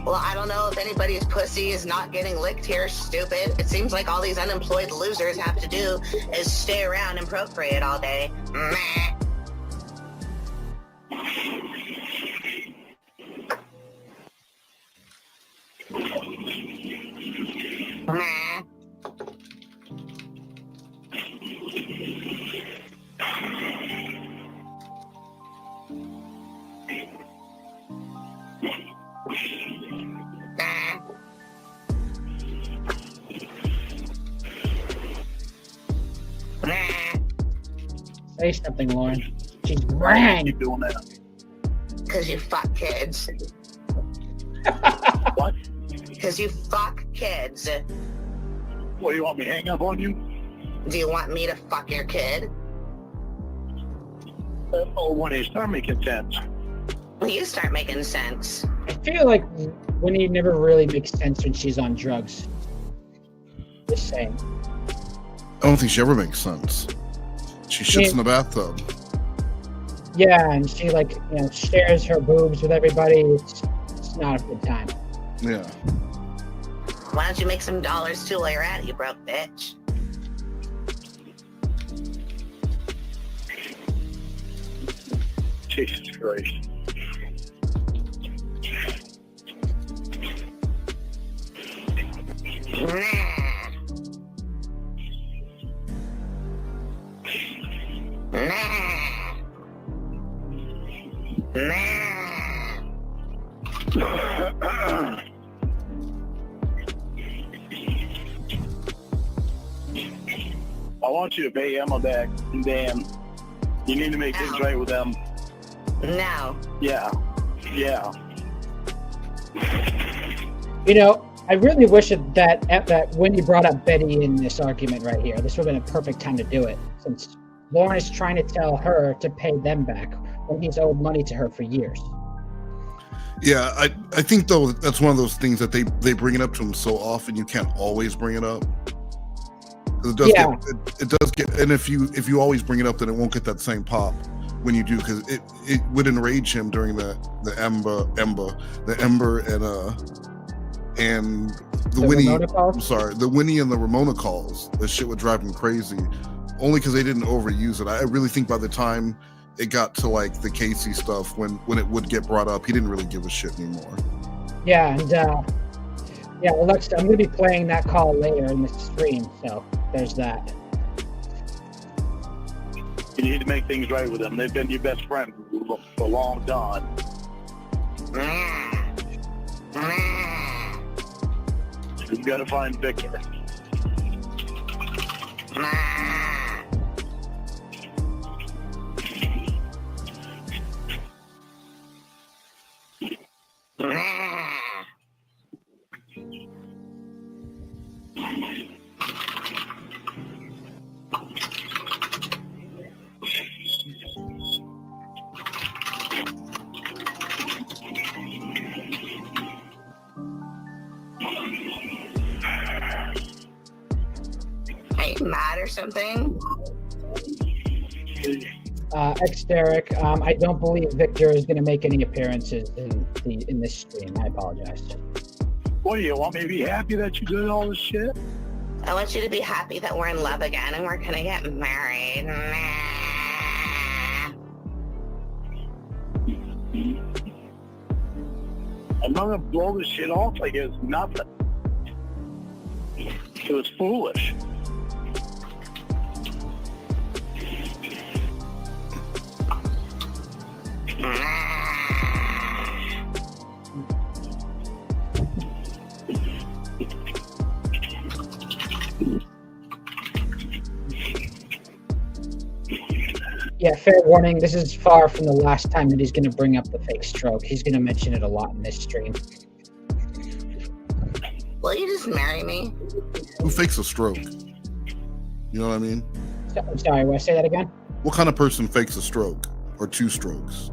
Well, I don't know if anybody's pussy is not getting licked here, stupid. It seems like all these unemployed losers have to do is stay around and procreate all day. Meh. Meh. Nah. Nah. Say something, Lauren. She's Why rang. keep doing that? Cause you fuck kids. What? Because you fuck kids. What, do you want me to hang up on you? Do you want me to fuck your kid? Oh, when you start making sense. Well, you start making sense. I feel like Winnie never really makes sense when she's on drugs. Just saying. I don't think she ever makes sense. She shits in the bathtub. Yeah, and she shares her boobs with everybody. It's not a good time. Yeah. Why don't you make some dollars too while you're at it, you broke bitch? Jesus Christ. Nah. I want you to pay Emma back, Dan. You need to make things right with them. No. Yeah. Yeah. I really wish that Winnie brought up Betty in this argument right here. This would have been a perfect time to do it, since Lauren is trying to tell her to pay them back when he's owed money to her for years. Yeah, I think though that's one of those things that they bring it up to him so often you can't always bring it up. It does it does get, and if you always bring it up, then it won't get that same pop when you do, because it would enrage him during the Ember and the Winnie. I'm sorry, the Winnie and the Ramona calls. That shit would drive him crazy, only because they didn't overuse it. I really think by the time it got to like the Casey stuff, when it would get brought up, he didn't really give a shit anymore. Yeah, and Alexa, I'm going to be playing that call later in the stream, so there's that. You need to make things right with them. They've been your best friend for a long time. You've got to find Victor. Are you mad or something? Derek, I don't believe Victor is going to make any appearances in this stream. I apologize. What do you want me to be happy that you did all this shit? I want you to be happy that we're in love again and we're gonna get married. I'm not gonna blow this shit off like it's nothing. It was foolish. Yeah, fair warning. This is far from the last time that he's going to bring up the fake stroke. He's going to mention it a lot in this stream. Will you just marry me? Who fakes a stroke? You know what I mean? I'm sorry, will I say that again? What kind of person fakes a stroke or two strokes?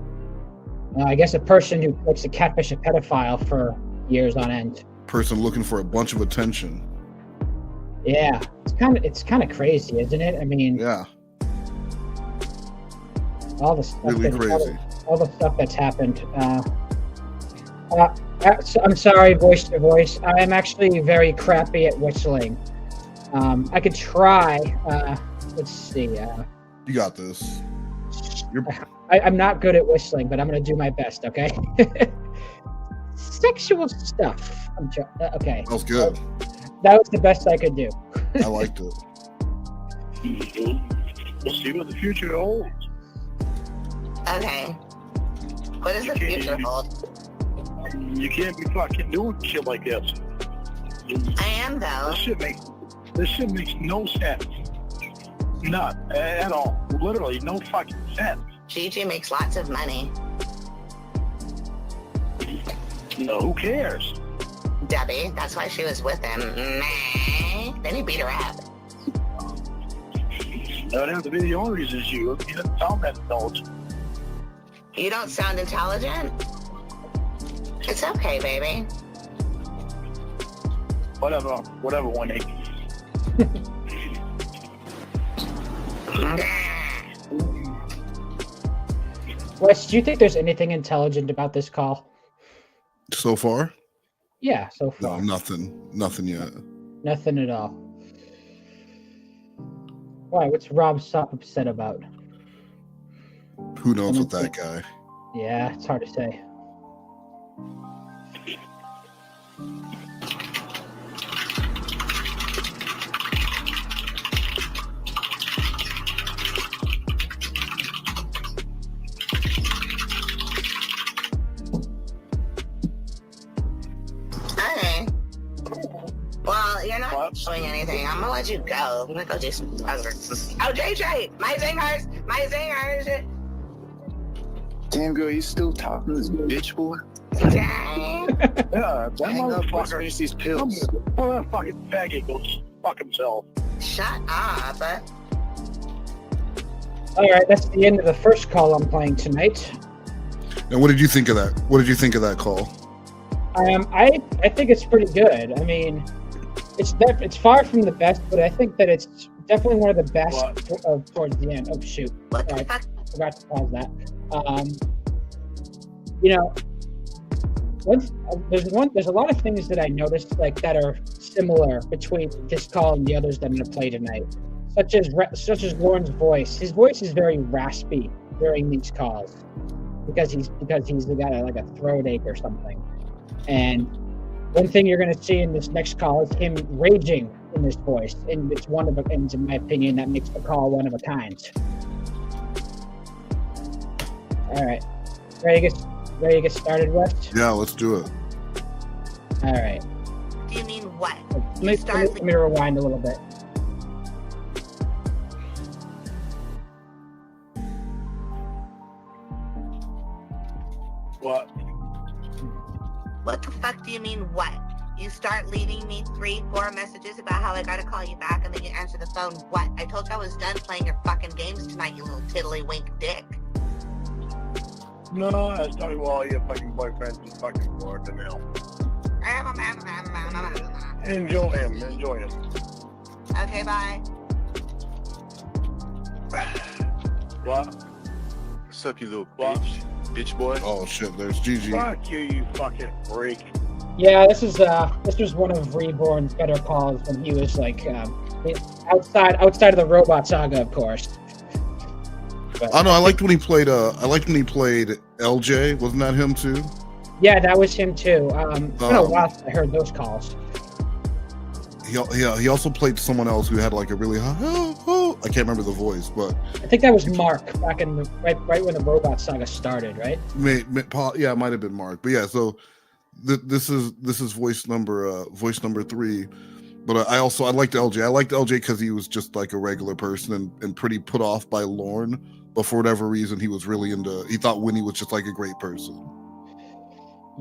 I guess a person who likes to catfish a pedophile for years on end. Person looking for a bunch of attention. Yeah, it's kind of crazy, isn't it? I mean, yeah, all the stuff really crazy. All the stuff that's happened. I'm sorry, voice to voice. I am actually very crappy at whistling. I could try. Let's see. You got this. I'm not good at whistling, but I'm going to do my best, okay? Sexual stuff. Okay. That was good. That was the best I could do. I liked it. We'll see what the future holds. Okay. What does the future hold? You can't be fucking doing shit like this. I am, though. This shit makes no sense. Not at all. Literally no fucking sense. Gigi makes lots of money. No, who cares? Debbie, that's why she was with him. Nah. Then he beat her up. That would have to be the only reason you didn't sound that adult. You don't sound intelligent? It's okay, baby. Whatever, Winnie. Wes, do you think there's anything intelligent about this call? So far? Yeah, so No, far. nothing yet. Nothing at all. Why? What's Rob Sop upset about? Who knows with that guy? Yeah, it's hard to say. Okay. Well, you're not showing anything. I'm gonna let you go. I'm gonna go do some other. Oh, JJ! My zingers! My zingers! Damn, girl, you still talking to this bitch boy? Dang. Yeah, that Hang up, let's motherfucker. finish these pills. Well, that fucking faggot goes fuck himself. Shut up. All right, that's the end of the first call I'm playing tonight. And what did you think of that? What did you think of that call? I think it's pretty good. I mean, it's far from the best, but I think that it's definitely one of the best towards the end. Oh shoot! What the Sorry, fuck? forgot to pause that. You know, there's a lot of things that I noticed like that are similar between this call and the others that I'm going to play tonight, such as Lauren's voice. His voice is very raspy during these calls because he's got like a throat ache or something. And one thing you're going to see in this next call is him raging in this voice, and it's one of the things, in my opinion, that makes the call one of a kind. All right, ready to get started, Wes? Yeah, let's do it. All right. Do you mean what? Let me rewind a little bit. What? What the fuck do you mean what? You start leaving me 3-4 messages about how I gotta call you back, and then you answer the phone. What? I told you I was done playing your fucking games tonight, you little tiddlywink dick. No, I was talking about all your fucking boyfriends is fucking bored to now. Enjoy him. Okay, bye. What? What's up, you little What? bitch boy? Oh shit, there's Gigi. Fuck you fucking freak. Yeah, this was one of Reborn's better calls when he was like outside of the robot saga, of course. But, I know. I liked when he played. LJ. Wasn't that him too? yeah, that was him too. It's been a while since I heard those calls. He also played someone else who had like a really I can't remember the voice, but I think that was Mark back in the right when the robot saga started, right? yeah, it might have been Mark. But yeah, so this is voice number 3. But I liked LJ. I liked LJ because he was just like a regular person and pretty put off by Lorne. But for whatever reason, he was really he thought Winnie was just like a great person.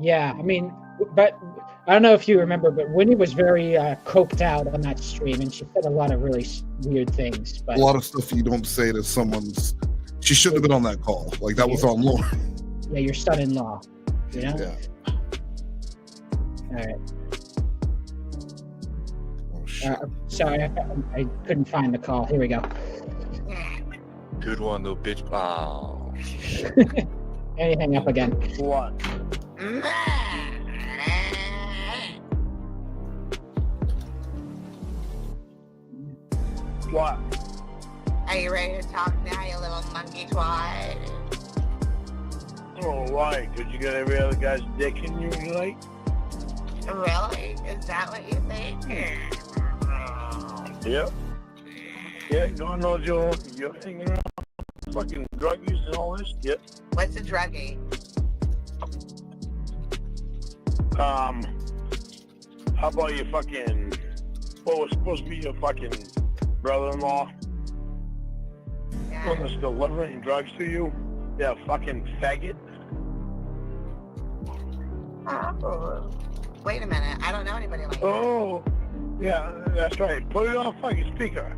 Yeah, I mean, but I don't know if you remember, but Winnie was very coked out on that stream, and she said a lot of really weird things. But A lot of stuff you don't say to someone's. She shouldn't have been on that call. Like that was on Lorne. Yeah, your son-in-law. You know. Yeah. All right. Oh shit. Sorry, I couldn't find the call. Here we go. Good one, little bitch. Oh. And you hang up again. What? What? Are you ready to talk now, you little monkey twat? Oh, why? Because you got every other guy's dick in you tonight? Really? Is that what you think? Yep. Yeah, God knows you're hanging around fucking drug use and all this. Yep. What's a druggie? How about your fucking, what was supposed to be your fucking brother-in-law? Yeah. One that's delivering drugs to you? Yeah, fucking faggot. Oh. Wait a minute. I don't know anybody like that. Oh, yeah, that's right. Put it on fucking speaker.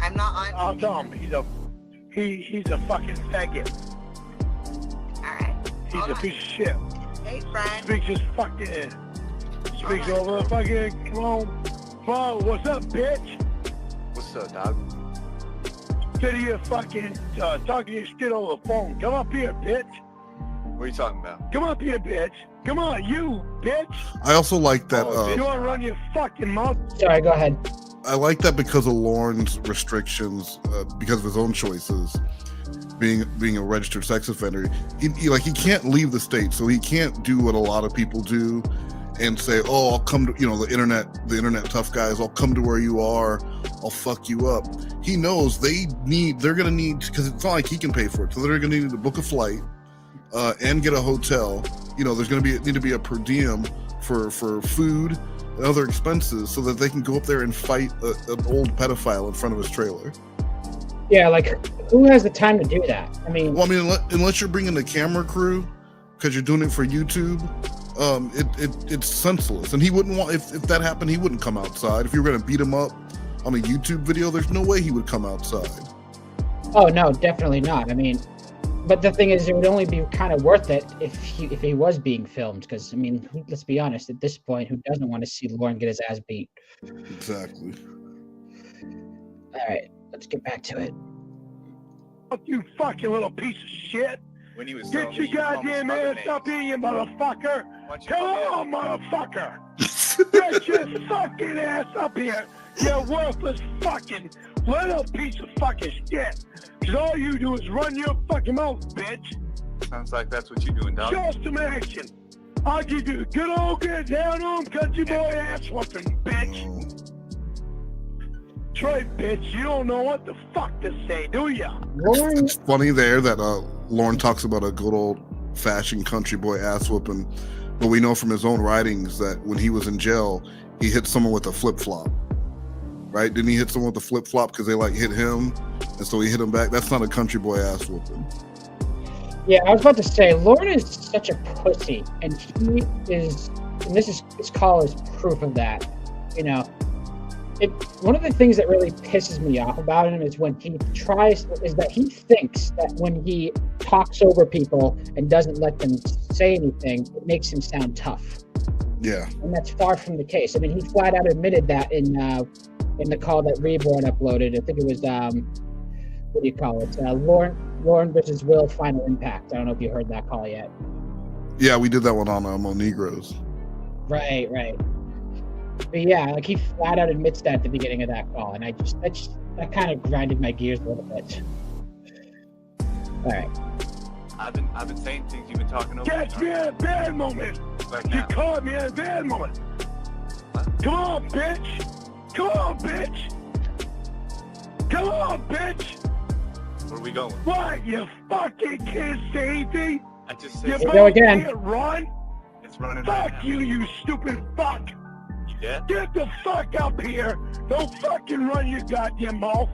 I'm not on. I'll tell him he's a fucking faggot. All right. He's Hold a on. piece of shit. Hey, friend. Speaks his fucking. Speaks over the fucking. Come on, what's up, bitch? What's up, dog? Instead of you fucking talking your shit over the phone, come up here, bitch. What are you talking about? Come up here, bitch. Come on, you, bitch. I also like that. Oh, You wanna run your fucking mouth? Sorry, go ahead. I like that because of Lauren's restrictions, because of his own choices. Being a registered sex offender, he can't leave the state, so he can't do what a lot of people do and say, "Oh, I'll come to the internet tough guys. I'll come to where you are. I'll fuck you up." He knows they're gonna need, because it's not like he can pay for it, so they're gonna need to book a flight and get a hotel. There's gonna need to be a per diem for food and other expenses, so that they can go up there and fight an old pedophile in front of his trailer. Yeah, like, who has the time to do that? I mean, Unless you're bringing the camera crew because you're doing it for YouTube, it's senseless. And he wouldn't want, if that happened, he wouldn't come outside. If you were going to beat him up on a YouTube video, there's no way he would come outside. oh no, definitely not. I mean, but the thing is, it would only be kind of worth it if he was being filmed. Because I mean, let's be honest. At this point, who doesn't want to see Lauren get his ass beat? Exactly. All right, let's get back to it. Fuck you, fucking little piece of shit. When he was Get your goddamn ass up here, you motherfucker. Come on, motherfucker. Get your fucking ass up here. You worthless fucking little piece of fucking shit. Because all you do is run your fucking mouth, bitch. Sounds like that's what you're doing, dog. Show us some action. I'll give you a good old get down on country boy ass whooping, bitch. That's right, bitch. You don't know what the fuck to say, do ya? Lauren, It's funny there that Lauren talks about a good old fashioned country boy ass whooping, but we know from his own writings that when he was in jail, he hit someone with a flip flop. Right? Didn't he hit someone with a flip flop because they hit him, and so he hit him back? That's not a country boy ass whooping. yeah, I was about to say, Lauren is such a pussy, and he is, and this call is proof of that. One of the things that really pisses me off about him is that he thinks that when he talks over people and doesn't let them say anything, it makes him sound tough. Yeah. And that's far from the case. I mean, he flat out admitted that in the call that Reborn uploaded. I think it was what do you call it? Lauren versus Will Final Impact. I don't know if you heard that call yet. Yeah, we did that one on Monegros. Right. But yeah, like, he flat out admits that at the beginning of that call, and that kind of grinded my gears a little bit. All right. I've been saying things you've been talking over. Catch me at a bad moment. Like You now. caught me at a bad moment. What? Come on, bitch. Come on, bitch. Come on, bitch. Where are we going? What? You fucking can't say anything? I just You said Here we go again. can't run? it's running right Fuck now. you stupid fuck. You dead? Get the fuck up here. Don't fucking run your goddamn mouth.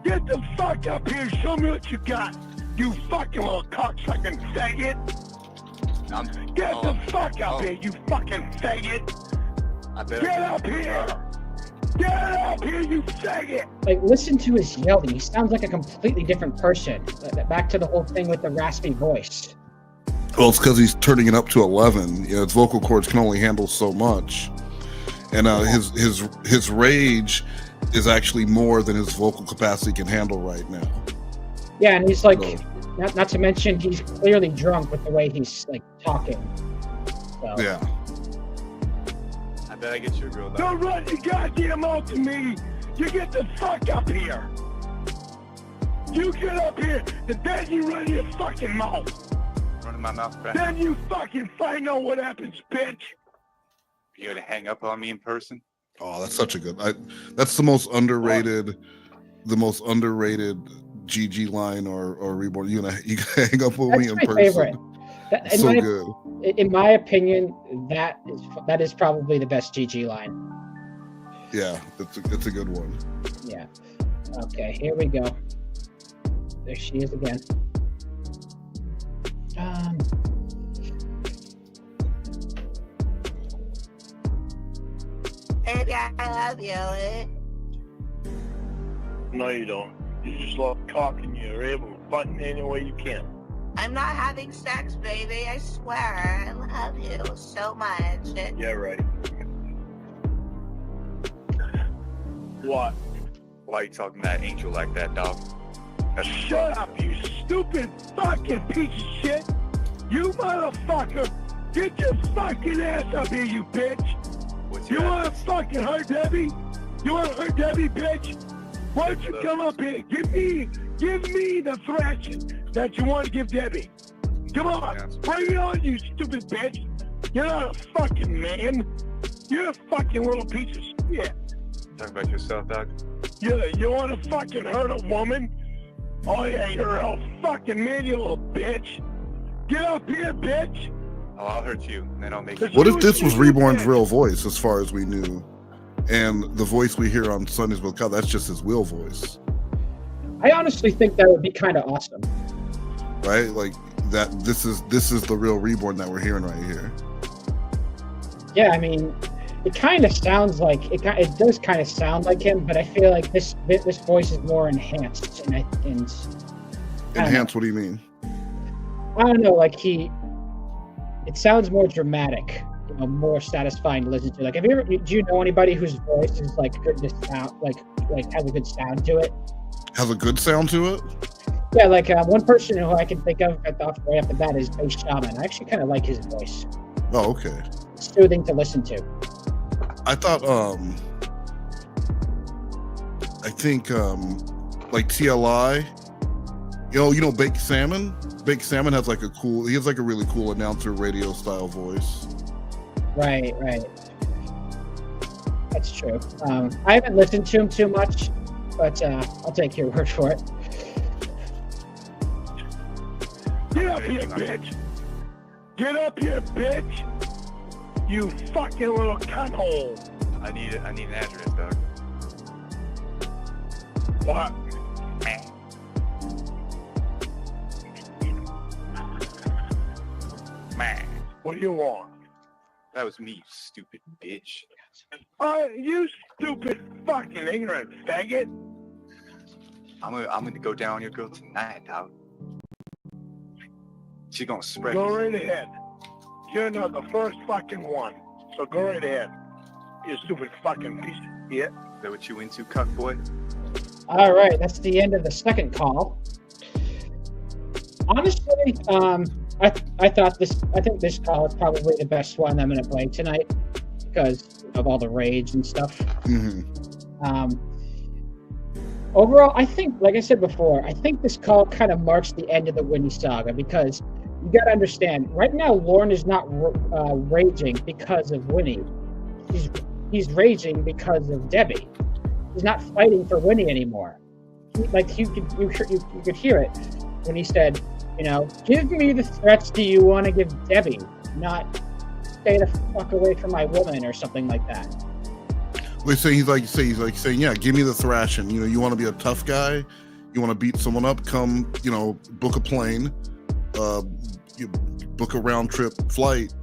Get the fuck up here. Show me what you got. You fucking little cocksucking faggot. Get the fuck up here, you fucking faggot. I bet Get up here. Get up here, you faggot. Like, listen to his yelling. He sounds like a completely different person. Back to the whole thing with the raspy voice. Well, it's because he's turning it up to 11. His vocal cords can only handle so much, and his rage is actually more than his vocal capacity can handle right now. Yeah, and he's like, So, not to mention, he's clearly drunk with the way he's like talking. So, yeah. I bet I get you a girl, dog. Don't run your goddamn mouth to me. You get the fuck up here. You get up here, and then you run your fucking mouth. Running my mouth back. Then you fucking find out what happens, bitch. You gonna hang up on me in person? Oh, that's such a good. That's the most underrated GG line or Reborn. You gonna hang up with me that's in my person? favorite. It's so good. In my opinion, that is probably the best GG line. Yeah, it's a good one. Yeah. Okay, here we go. There she is again. baby, I love you. No, you don't. You just love talking. You're able to button any way you can. I'm not having sex, baby. I swear. I love you so much. Yeah, right. What? Why are you talking to that angel like that, dog? That's Shut up, you stupid fucking piece of shit! You motherfucker! Get your fucking ass up here, you bitch! What's You your wanna address? fucking hurt Debbie? You wanna hurt Debbie, bitch? Why don't you come up here? Give me the thrashing that you want to give Debbie. Come on, bring it on, you stupid bitch! You're not a fucking man. You're a fucking little piece of shit. Talk about yourself, dog. You wanna fucking hurt a woman? Oh yeah, you're a fucking man, you little bitch. Get up here, bitch. Oh, I'll hurt you, and then I'll make you. What if this was Reborn's real voice, as far as we knew, and the voice we hear on Sundays with Kyle, that's just his real voice, I honestly think that would be kind of awesome. right? Like that. This is the real Reborn that we're hearing right here. Yeah, I mean, it kind of sounds like it does kind of sound like him, but I feel like this voice is more enhanced and Enhance? What do you mean? I don't know, like it sounds more dramatic, more satisfying to listen to. Like, do you know anybody whose voice is like good to sound, like has a good sound to it? Has a good sound to it? Yeah, like one person who I can think of right off the bat is Bass Shaman. I actually kind of like his voice. Oh, okay. It's soothing to listen to. I thought, I think, like TLI, you know, Baked Salmon? Baked Salmon has like he has like a really cool announcer radio style voice. Right. That's true. I haven't listened to him too much, but I'll take your word for it. Get up here, bitch. Get up here, bitch. You fucking little cunthole. I need an address, dog. What? Man, What do you want? that was me, you stupid bitch. You stupid fucking ignorant faggot. I'm gonna go down on your girl tonight, dog. She's gonna spread. Go right ahead. You're not the first fucking one. So go right ahead. You stupid fucking piece of shit. Is that what you into, cuck boy? All right, that's the end of the second call. Honestly, I think this call is probably the best one I'm going to play tonight because of all the rage and stuff. Mm-hmm. Overall, I think, like I said before, I think this call kind of marks the end of the Winnie saga because you got to understand, right now, Lorne is not raging because of Winnie. He's raging because of Debbie. He's not fighting for Winnie anymore. You could hear it when he said, give me the threats do you want to give Debbie, not stay the fuck away from my woman or something like that. He's saying, yeah, give me the thrashing. You want to be a tough guy, you want to beat someone up, come, book a plane, you book a round trip flight.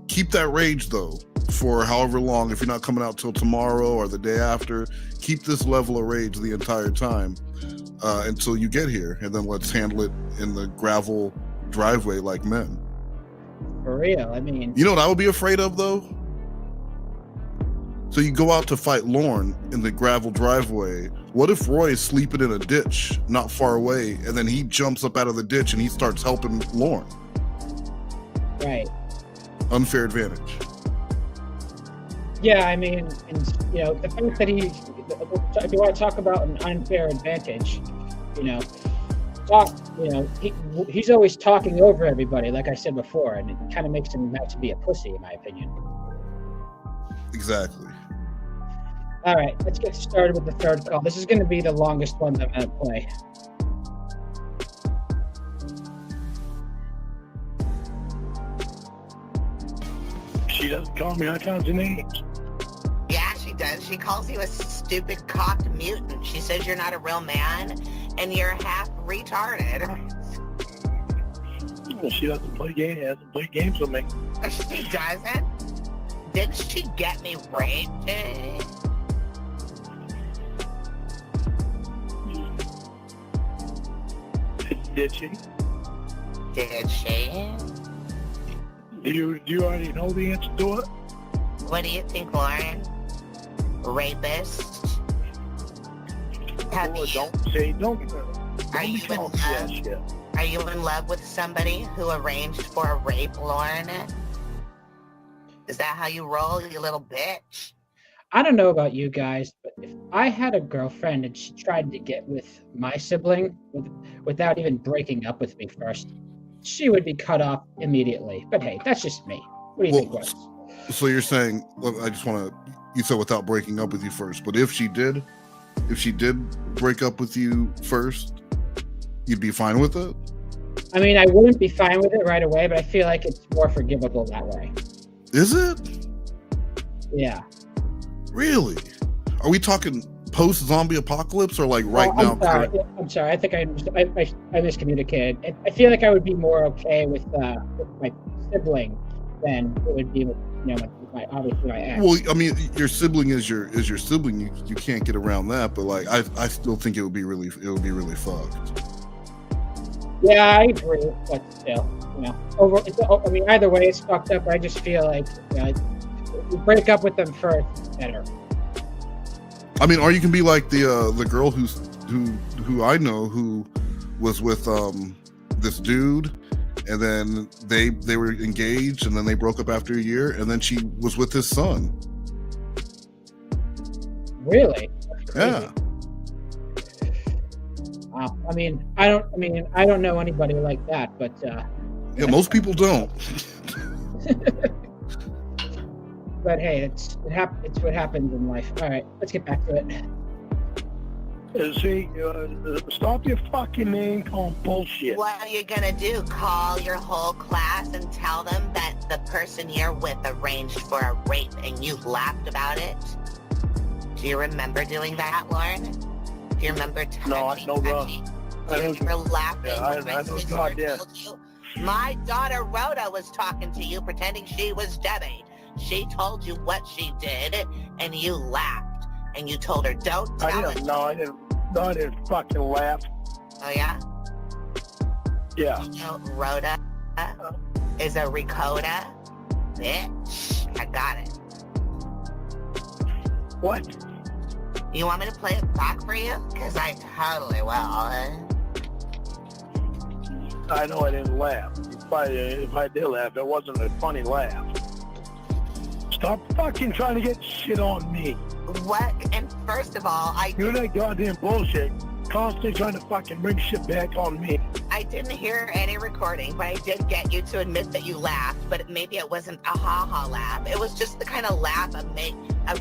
Keep that rage though for however long. If you're not coming out till tomorrow or the day after, keep this level of rage the entire time until you get here, and then let's handle it in the gravel driveway like men. For real, I mean. You know what I would be afraid of though? So you go out to fight Lorne in the gravel driveway. What if Roy is sleeping in a ditch not far away, and then he jumps up out of the ditch and he starts helping Lorne? Right. Unfair advantage. Yeah, I mean, and the fact that if you want to talk about an unfair advantage, he's always talking over everybody, like I said before, and it kind of makes him out to be a pussy, in my opinion. Exactly. All right, let's get started with the third call. This is going to be the longest one that I'm going to play. She doesn't call me all kinds of names. Yeah, she does. She calls you a stupid cocked mutant. She says you're not a real man and you're half retarded. Well, she doesn't play games. Hasn't played games with me. She doesn't? Didn't she get me raped? Did she? Did she? Do you already know the answer to it? What do you think, Lauren? Rapist? Have Or you, don't are you in call me that love? shit. Are you in love with somebody who arranged for a rape, Lauren? Is that how you roll, you little bitch? I don't know about you guys, but if I had a girlfriend and she tried to get with my sibling without even breaking up with me first, she would be cut off immediately. But hey, that's just me. What do you think, Wes? So you're saying, look, I just want to, you said without breaking up with you first, but if she did break up with you first, you'd be fine with it? I mean, I wouldn't be fine with it right away, but I feel like it's more forgivable that way. Is it? Yeah. Really? Are we talking post-zombie apocalypse or like right now? I'm sorry. I think I miscommunicated. I feel like I would be more okay with my sibling than it would be with obviously my ex. Well, I mean, your sibling is your sibling. You can't get around that. But like, I still think it would be really fucked. Yeah, I agree, but still, I mean, either way, it's fucked up. I just feel like if you break up with them first, it's better. I mean, or you can be like the girl who I know who was with this dude, and then they were engaged, and then they broke up after a year, and then she was with his son. Really? That's crazy. Yeah. Wow. I mean, I don't know anybody like that, but Yeah, most people don't. but hey, it's what happens in life. All right, let's get back to it. See, stop your fucking name calling bullshit. What are you gonna do? Call your whole class and tell them that the person you're with arranged for a rape and you laughed about it? Do you remember doing that, Lauren? Do you remember touching? No, I know Do you remember laughing? I know God, yeah. My daughter Rhoda was talking to you, pretending she was Debbie. She told you what she did, and you laughed. And you told her, don't tell it. No, I didn't fucking laugh. Oh, yeah? Yeah. You know, Rhoda is a ricotta. Bitch, I got it. What? You want me to play it back for you? Because I totally will. I know I didn't laugh. If I did laugh, it wasn't a funny laugh. Stop fucking trying to get shit on me. What? And first of all, You're that goddamn bullshit. Constantly trying to fucking bring shit back on me. I didn't hear any recording, but I did get you to admit that you laughed. But maybe it wasn't a ha-ha laugh. It was just the kind of laugh a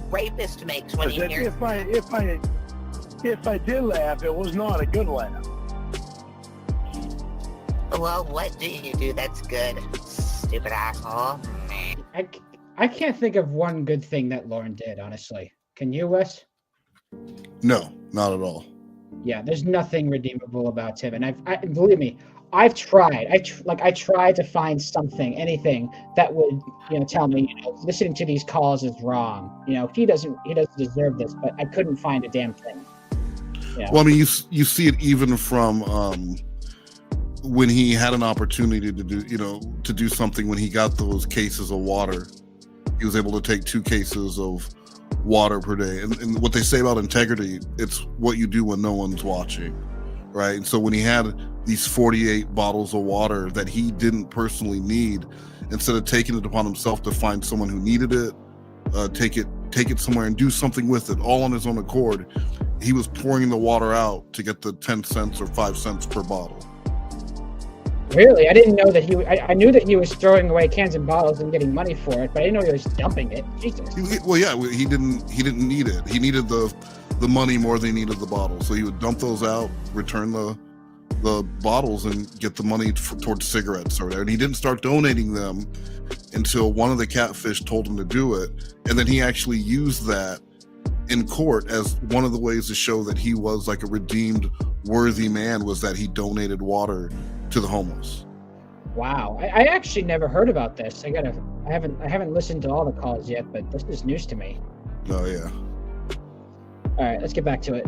rapist makes when I he said, hears. if I did laugh, it was not a good laugh. Well, what do you do that's good, stupid asshole? I can't think of one good thing that Lauren did, honestly. Can you, Wes? No, not at all. Yeah, there's nothing redeemable about him, and believe me, I've tried. I tried to find something, anything that would, tell me, listening to these calls is wrong. He doesn't deserve this, but I couldn't find a damn thing. Yeah. Well, I mean, you see it even from when he had an opportunity to do something. When he got those cases of water, he was able to take 2 cases of water per day. And what they say about integrity, it's what you do when no one's watching, right? And so when he had these 48 bottles of water that he didn't personally need, instead of taking it upon himself to find someone who needed it, take it somewhere and do something with it, all on his own accord, he was pouring the water out to get the 10 cents or 5 cents per bottle. Really? I didn't know that I knew that he was throwing away cans and bottles and getting money for it, but I didn't know he was dumping it. Jesus. Well, yeah, he didn't need it. He needed the money more than he needed the bottles. So he would dump those out, return the bottles, and get the money towards cigarettes or whatever. And he didn't start donating them until one of the catfish told him to do it. And then he actually used that in court as one of the ways to show that he was like a redeemed, worthy man, was that he donated water to the homeless. Wow, I actually never heard about this. I haven't listened to all the calls yet, but this is news to me. Oh yeah. All right, let's get back to it.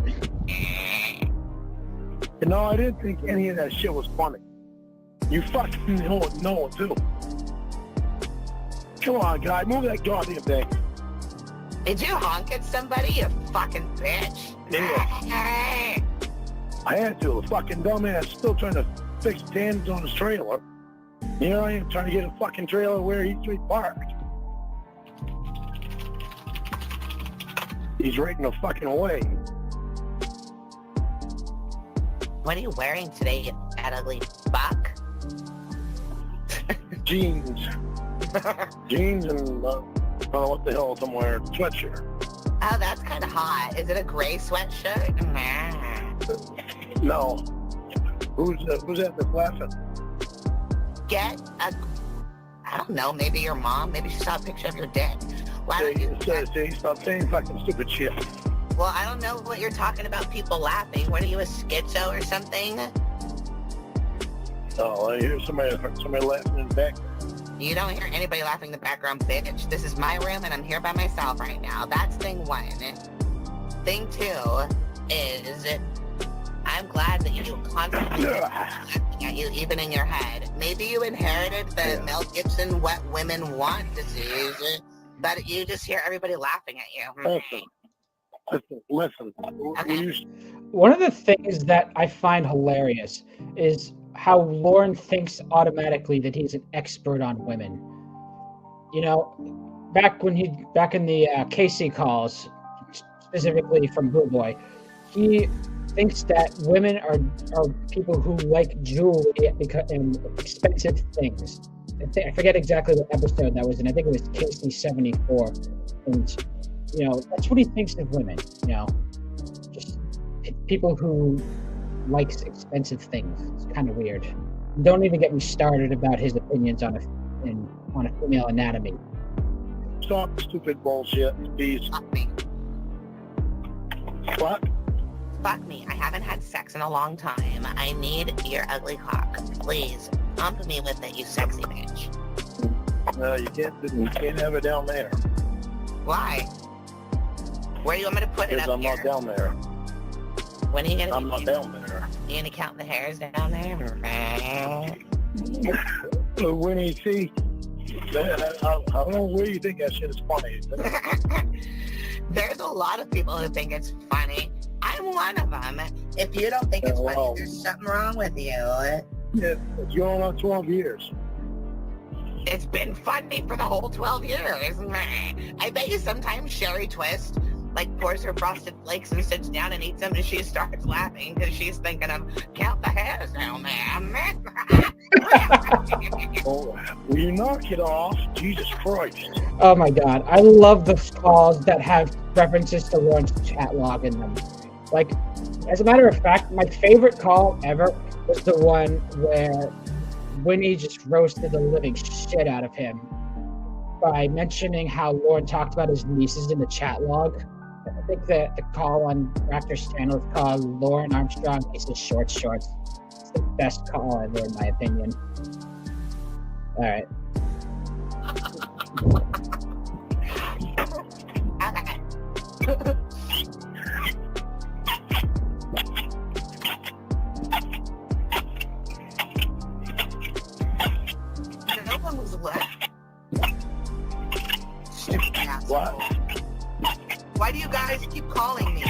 No, I didn't think any of that shit was funny. You fucking know it too. Come on, guy, move that goddamn thing. Did you honk at somebody, you fucking bitch? Yeah. I had to. The fucking dumbass still trying to fix dams on his trailer. Here I am trying to get a fucking trailer where he's parked. He's right in the fucking way. What are you wearing today, you fat ugly fuck? Jeans. Jeans and, I don't know what the hell I'm wearing. Sweatshirt. Oh, that's kind of hot. Is it a gray sweatshirt? No. Who's that that's laughing? Get a... I don't know, maybe your mom? Maybe she saw a picture of your dick. Why don't you... Stop saying fucking stupid shit. Well, I don't know what you're talking about people laughing. What are you, a schizo or something? Oh, I hear somebody laughing in the back. You don't hear anybody laughing in the background, bitch. This is my room and I'm here by myself right now. That's thing one. Thing two is I'm glad that you constantly laughing at you even in your head. Maybe you inherited the Mel Gibson what women want disease, but you just hear everybody laughing at you. Listen. Okay. One of the things that I find hilarious is how Lauren thinks automatically that he's an expert on women. You know, back in the Casey calls, specifically from Blue Boy, he thinks that women are people who like jewelry and expensive things. I forget exactly what episode that was in. I think it was Casey 74, and you know that's what he thinks of women. You know, just people who likes expensive things. It's kind of weird. Don't even get me started about his opinions on a female anatomy. Stop stupid bullshit, please. Fuck me. What? Fuck me. I haven't had sex in a long time. I need your ugly cock. Please, pump me with it, you sexy bitch. No, you can't have it down there. Why? Where do you want me to put it Because up I'm here? not down there. When are you gonna I'm not down there. You gonna count the hairs down there? Winnie, see, I don't know where you think that shit is funny. There's a lot of people who think it's funny. I'm one of them. If you don't think it's funny, there's something wrong with you. Yeah, it's going on 12 years. It's been funny for the whole 12 years. I bet you sometimes Sherry Twist pours her frosted flakes and sits down and eats them and she starts laughing because she's thinking of count the hairs down there. Oh, will you knock it off? Jesus Christ. Oh my God, I love the calls that have references to Lauren's chat log in them. Like, as a matter of fact, my favorite call ever was the one where Winnie just roasted the living shit out of him by mentioning how Lauren talked about his nieces in the chat log. I think that the call on Raptor's channel is called Lauren Armstrong Nieces Short Shorts. It's the best call ever, in my opinion. All right. No one was left. Stupid asshole. What? Why do you guys keep calling me?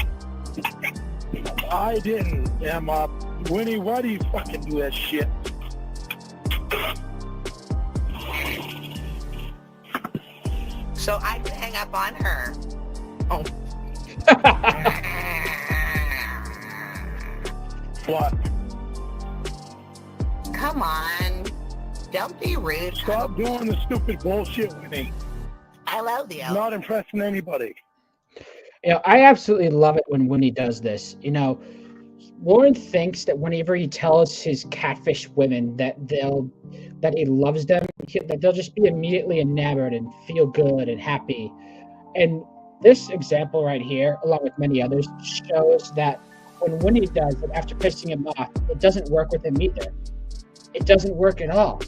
I didn't, Emma. Winnie, why do you fucking do that shit? So I can hang up on her. Oh. What? Come on. Don't be rude. Stop doing the stupid bullshit, Winnie. I love you. Not impressing anybody. You know, I absolutely love it when Winnie does this. You know, Lauren thinks that whenever he tells his catfish women that he loves them, that they'll just be immediately enamored and feel good and happy. And this example right here, along with many others, shows that when Winnie does it after pissing him off, it doesn't work with him either. It doesn't work at all.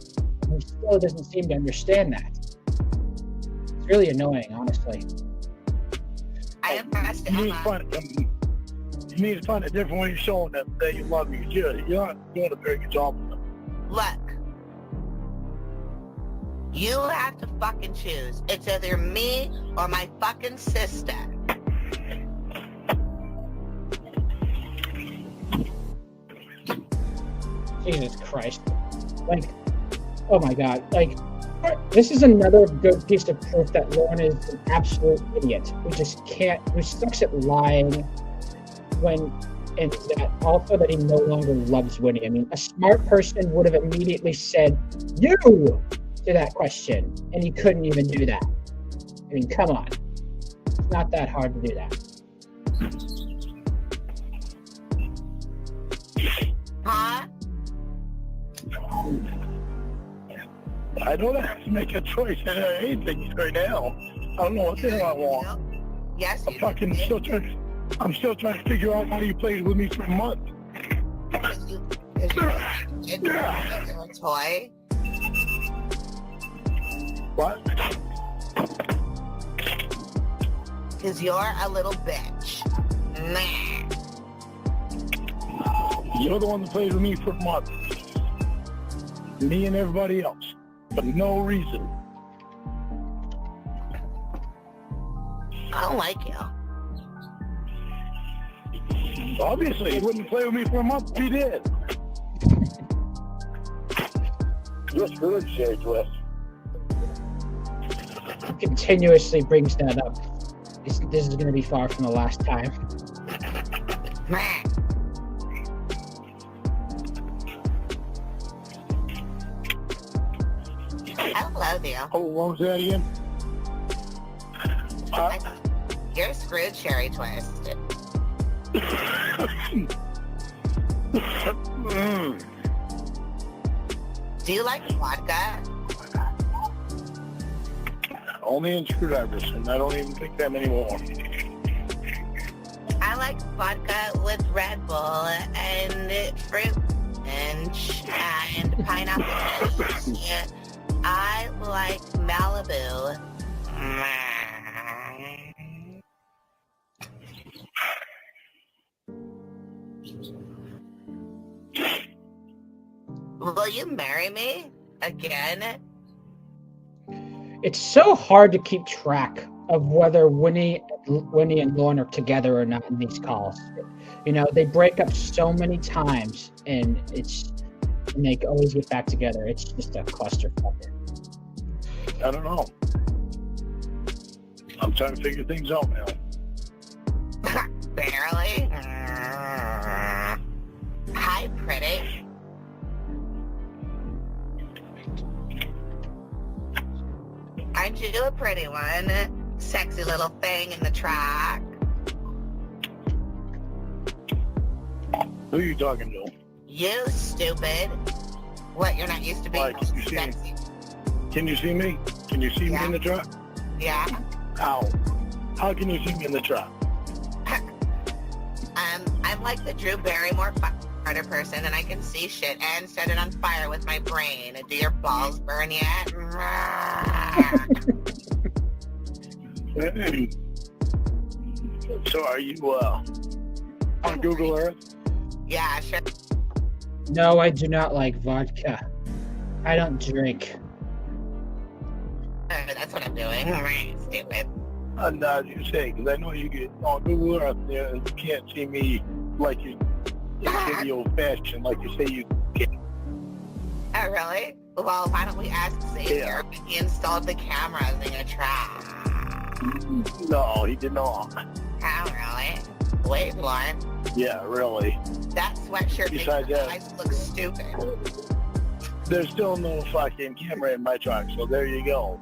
he still doesn't seem to understand that. It's really annoying, honestly. I impressed You need to Emma. find a different way of showing them that you love me. You're not doing a very good job with them. Look. You have to fucking choose. It's either me or my fucking sister. Jesus Christ. Like, oh my God. Like, this is another good piece of proof that Lauren is an absolute idiot who sucks at lying and that also that he no longer loves Winnie. I mean, a smart person would have immediately said, you, to that question, and he couldn't even do that. I mean, come on. It's not that hard to do that. Huh? I don't have to make a choice in anything right now. I don't know what the hell I want. Yes, you I'm still trying to figure out how you played with me for a month. It's a toy. What? Because you're a little bitch. Nah. You're the one that played with me for a month. Me and everybody else. For no reason. I don't like you. Obviously, he wouldn't play with me for a month if he did. You're screwed, Sherry Twist. Continuously brings that up. This is going to be far from the last time. Nah. I love you. Oh, what was that again? You're screwed, Cherry Twist. Do you like vodka? Only in screwdrivers, and I don't even pick them anymore. I like vodka with Red Bull and fruit and pineapple juice. I like Malibu. Will you marry me again? It's so hard to keep track of whether Winnie and Lauren are together or not in these calls. You know, they break up so many times, and they always get back together. It's just a clusterfuck. I don't know. I'm trying to figure things out now. Barely. Hi, pretty. Aren't you a pretty one? Sexy little thing in the track. Who are you talking to? You stupid. What, you're not used to being Why, can you see me? sexy? Can you see me? Can you see me in the truck? Yeah. How? How can you see me in the truck? I'm like the Drew Barrymore fighter person, and I can see shit and set it on fire with my brain. Do your balls burn yet? So are you on Google Earth? Yeah, sure. No, I do not like vodka. I don't drink. That's what I'm doing. Stupid. You say, because I know you get on Google Earth there, and you can't see me like you in the old fashioned, like you say you can. Oh, really? Well, why don't we ask Xavier Yeah. if he installed the cameras in your truck? No, he did not. Oh, really? Wait, Lauren. Yeah, really. That sweatshirt makes Besides your that- eyes look stupid. There's still no fucking camera in my truck, so there you go.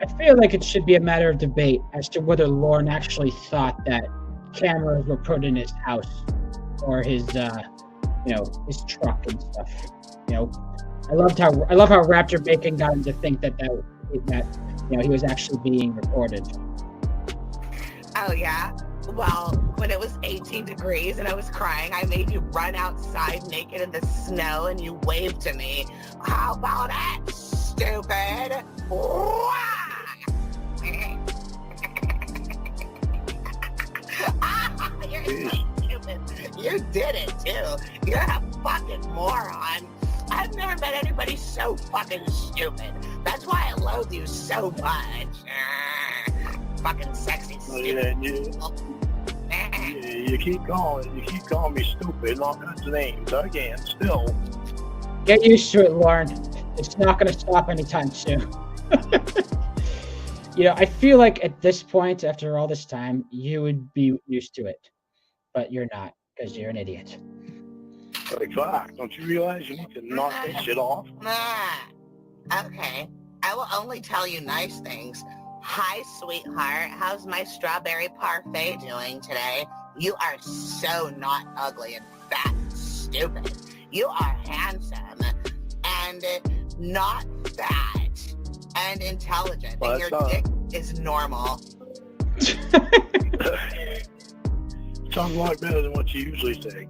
I feel like it should be a matter of debate as to whether Lauren actually thought that cameras were put in his house or his his truck and stuff. You know, I love how Raptor Bacon got him to think that he was actually being recorded. Oh, yeah? Well, when it was 18 degrees and I was crying, I made you run outside naked in the snow and you waved to me. How about that? You're stupid. You did it too. You're a fucking moron. I've never met anybody so fucking stupid. That's why I loathe you so much. Fucking sexy stupid. You keep calling me stupid and all kinds of names again. Still, Get used to it, Lauren. It's not going to stop anytime soon. I feel like at this point, after all this time, you would be used to it, but you're not because you're an idiot. like fuck. Don't you realize you need to knock that shit off? Okay, I will only tell you nice things. Hi, sweetheart. How's my strawberry parfait doing today? You are so not ugly and fat and stupid. You are handsome and not fat and intelligent. Well, and your dick is normal. Sounds a lot better than what you usually say.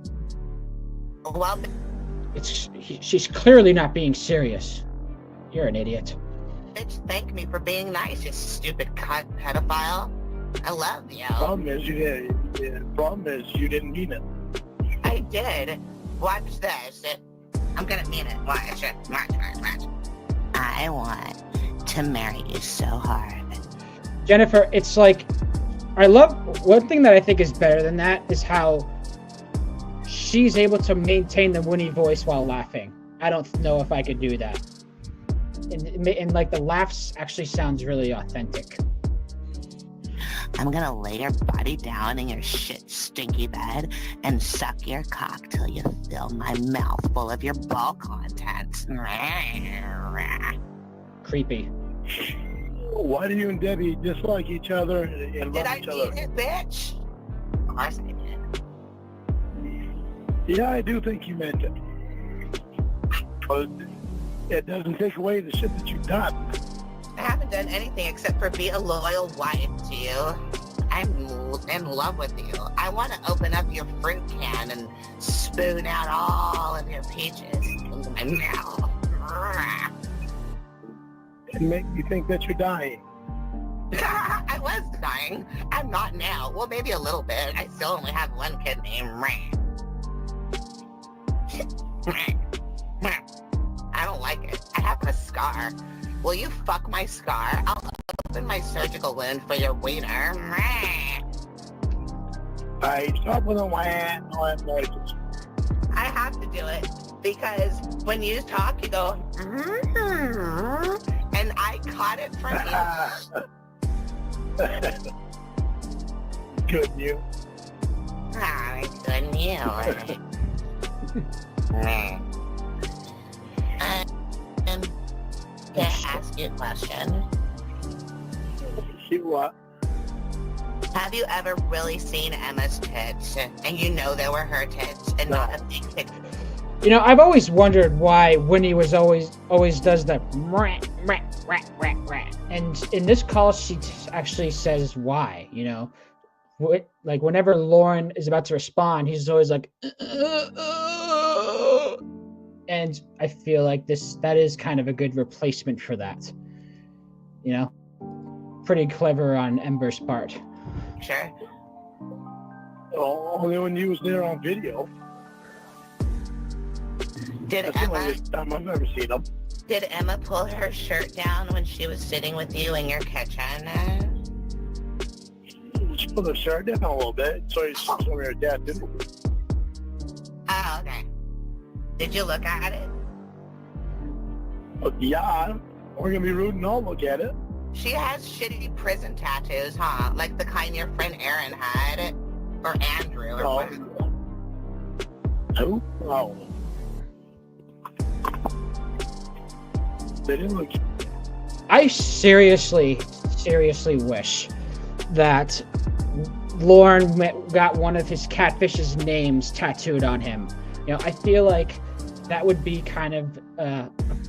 Well, She's clearly not being serious. You're an idiot. bitch, thank me for being nice, you stupid cunt pedophile. I love you. Problem is you didn't mean it. I did. Watch this. I'm gonna mean it. Watch it. Watch. I want to marry you so hard. Jennifer, it's like, I love, one thing that I think is better than that is how she's able to maintain the Winnie voice while laughing. I don't know if I could do that. And like the laughs actually sounds really authentic. I'm gonna lay your body down in your shit stinky bed and suck your cock till you fill my mouth full of your ball contents. Creepy. Why do you and Debbie dislike each other and Did love I each other? mean it, bitch? Of course I did. Yeah, I do think you meant it. But it doesn't take away the shit that you've done. I haven't done anything except for be a loyal wife to you. I'm in love with you. I want to open up your fruit can and spoon out all of your peaches into my mouth. It makes you think that you're dying. I was dying. I'm not now. Well, maybe a little bit. I still only have one kidney. I don't like it. I have a scar. Will you fuck my scar? I'll open my surgical wound for your wiener. I stop with a wham, noises. I have to do it because when you talk, you go, and I caught it from you. Good you. Ah, good news. Can I ask you a question? See what? Have you ever really seen Emma's tits and you know they were her tits and not a big picture? I've always wondered why Winnie was always does the rat. And in this call, she actually says why, like whenever Lauren is about to respond, he's always like, and I feel like that is kind of a good replacement for that. Pretty clever on Ember's part. Sure. Only when you was there on video. Did That's the only time I've ever seen them. Did Emma pull her shirt down when she was sitting with you in your kitchen? She put her shirt down a little bit, so you saw some of her dad did. Oh, okay. Did you look at it? Yeah, we're gonna be rude and all look at it. She has shitty prison tattoos, huh? Like the kind your friend Aaron had, or Andrew, or what? Who? Oh. They didn't look. I seriously wish that Lauren got one of his catfish's names tattooed on him. I feel like that would be kind of a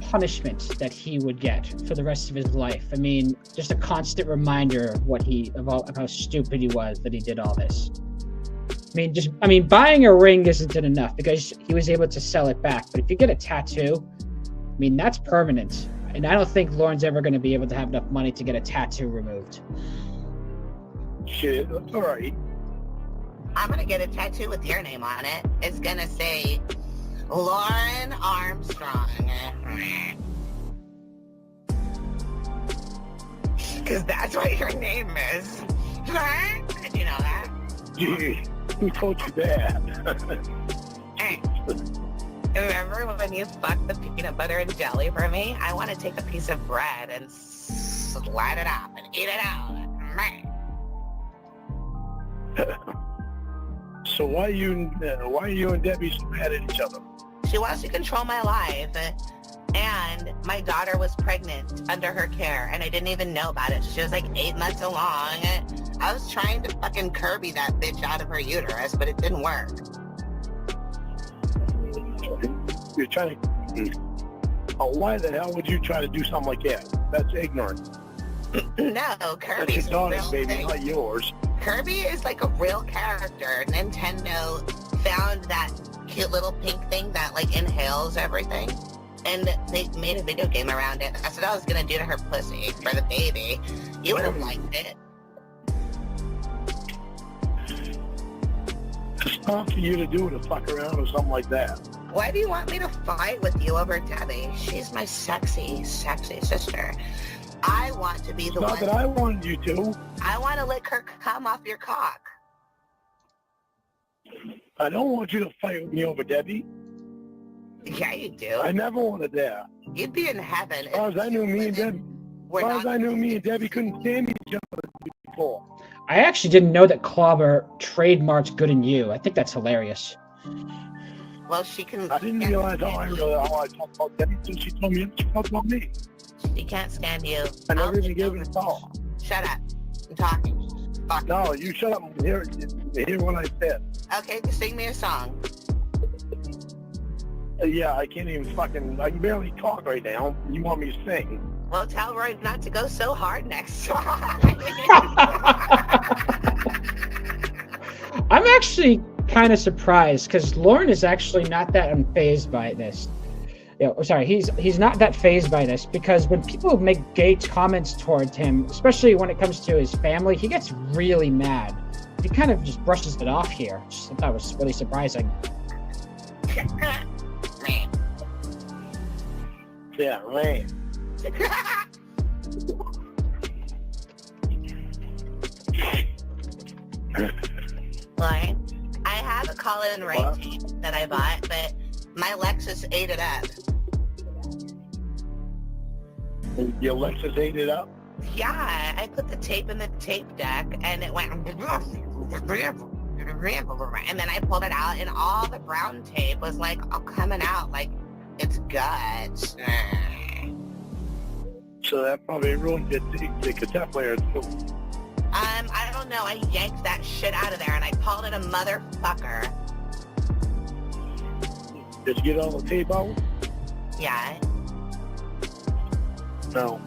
punishment that he would get for the rest of his life. I mean, just a constant reminder of how stupid he was that he did all this. I mean, buying a ring isn't enough because he was able to sell it back. But if you get a tattoo, that's permanent. And I don't think Lauren's ever going to be able to have enough money to get a tattoo removed. Shit, that's all right. I'm gonna get a tattoo with your name on it. It's gonna say Lauren Armstrong. Because that's what your name is. Did you know that? Gee, who told you that? Hey, remember when you fucked the peanut butter and jelly for me? I want to take a piece of bread and slide it up and eat it out. So why are you and Debbie so mad at each other? She wants to control my life, and my daughter was pregnant under her care, and I didn't even know about it. She was like 8 months along. I was trying to fucking Kirby that bitch out of her uterus, but it didn't work. You're trying to... Oh, why the hell would you try to do something like that? That's ignorant. No, That's Kirby's your a real daughter's baby, thing. not yours. Kirby is like a real character. Nintendo found that cute little pink thing that like inhales everything, and they made a video game around it. That's what I was gonna do to her pussy for the baby. You would have liked it. It's not for you to do to fuck around or something like that. Why do you want me to fight with you over Debbie? She's my sexy, sexy sister. I want to be the Not one. that I wanted you to. I want to lick her cum off your cock. I don't want you to fight with me over Debbie. Yeah, you do. I never wanted that. You'd be in heaven. As far as I knew, me and Debbie couldn't stand each other before. I actually didn't know that Clobber trademarked "Good in You." I think that's hilarious. Well, she can. I didn't realize how I talked about Debbie until she told me she talked about me. She can't stand you. I never even gave it a thought. Shut up. I'm talking. Fuck. No, you shut up and hear what I said. Okay, just sing me a song. Yeah, I can't even I can barely talk right now. You want me to sing? Well, tell Roy not to go so hard next time. I'm actually kind of surprised because Lauren is actually not that unfazed by this. He's not that fazed by this because when people make gay comments towards him, especially when it comes to his family, he gets really mad. He kind of just brushes it off here. Just thought was really surprising. Yeah, man. Lauren, I have a call-in right tape that I bought, but my Lexus ate it up. Your Lexus ate it up? Yeah, I put the tape in the tape deck, and it went... And then I pulled it out, and all the brown tape was, like, all coming out like it's guts. So that probably ruined the cassette player, too. I don't know. I yanked that shit out of there, and I called it a motherfucker. Did you get all the tape out? Yeah, No.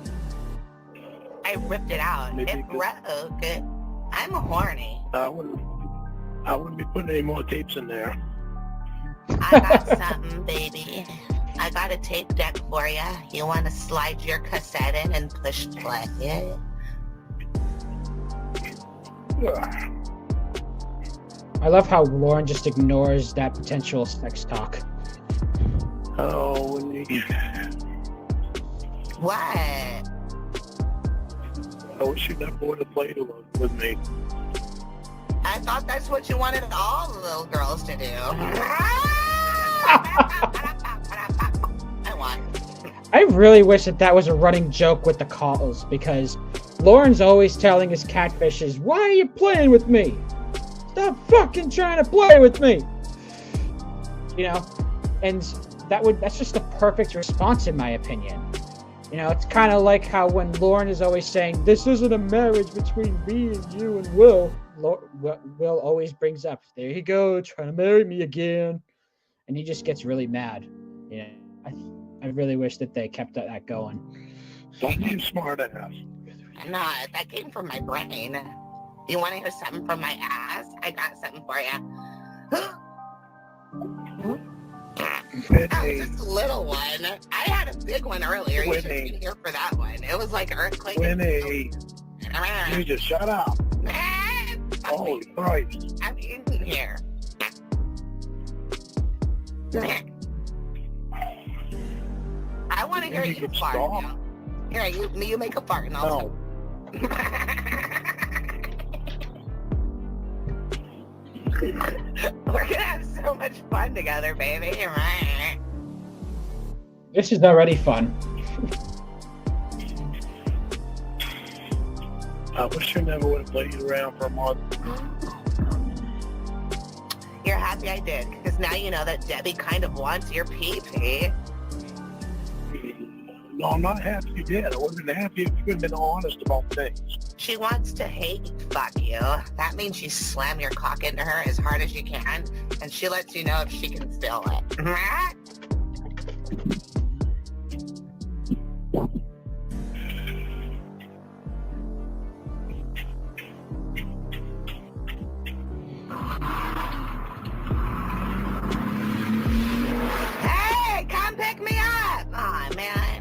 I ripped it out. Maybe It you could- broke. I'm horny. I wouldn't be putting any more tapes in there. I got something, baby. I got a tape deck for you. You want to slide your cassette in and push play? Yeah. I love how Lauren just ignores that potential sex talk. Oh, Winnie. What? I wish you never would have played with me. I thought that's what you wanted all the little girls to do. I won. I really wish that was a running joke with the calls because Lauren's always telling his catfishes, "Why are you playing with me? Stop fucking trying to play with me." You know, and that's just the perfect response in my opinion. You know, it's kind of like how when Lauren is always saying, "This isn't a marriage between me and you and Will," Will always brings up, "There you go, trying to marry me again," and he just gets really mad. You know, I really wish that they kept that going. Don't be smart ass. No, that came from my brain. You want to hear something from my ass? I got something for you. Winnie, just a little one. I had a big one earlier. You should Winnie. be here for that one. It was like earthquake. Winnie, you just shut up. Holy Christ. I'm in here. I want to hear you fart Stop. now. Here, you make a fart and I'll No. We're gonna have so much fun together, baby. This is already fun. I wish I never would have played you around for a month. You're happy I did, because now you know that Debbie kind of wants your pee-pee. No, I'm not happy you did. I would have been happy if you had been honest about things. She wants to hate fuck you. That means you slam your cock into her as hard as you can, and she lets you know if she can feel it. Hey, come pick me up! Aw, man.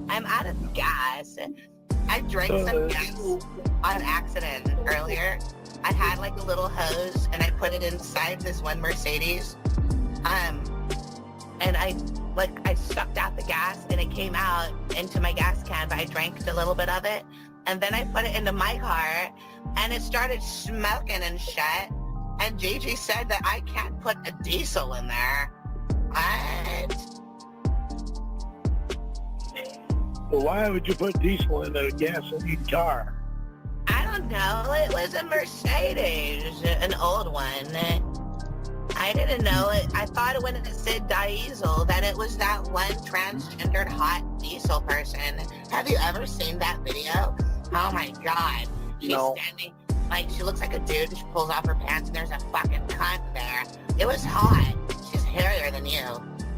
I'm out of gas. I drank some gas on accident earlier. I had like a little hose and I put it inside this one Mercedes. And I sucked out the gas and it came out into my gas can, but I drank a little bit of it. And then I put it into my car and it started smoking and shit. And Gigi said that I can't put a diesel in there. What? Well, why would you put diesel in a gasoline car? I don't know. It was a Mercedes, an old one. I didn't know it. I thought when it said diesel that it was that one transgendered hot diesel person. Have you ever seen that video? Oh my God. She's No. standing, like she looks like a dude. She pulls off her pants and there's a fucking cunt there. It was hot. She's hairier than you.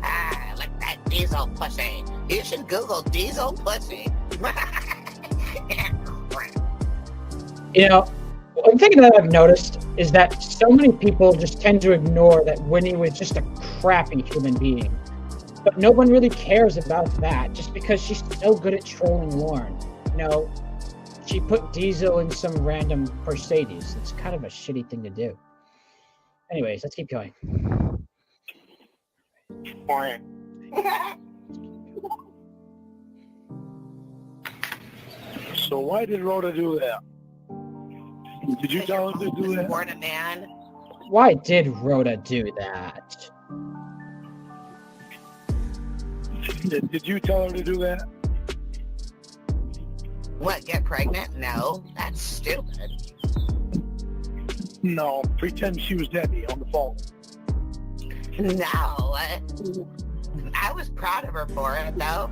Ah, like that diesel pussy. You should Google diesel pussy. You know, one thing that I've noticed is that so many people just tend to ignore that Winnie was just a crappy human being. But no one really cares about that just because she's so good at trolling Lauren. You know, she put diesel in some random Mercedes. It's kind of a shitty thing to do. Anyways, let's keep going. So why did Rhoda do that? Did you tell her to do that? Born a man. Why did Rhoda do that? Did you tell her to do that? What, get pregnant? No, that's stupid. No, pretend she was Debbie on the phone. No. I was proud of her for it, though.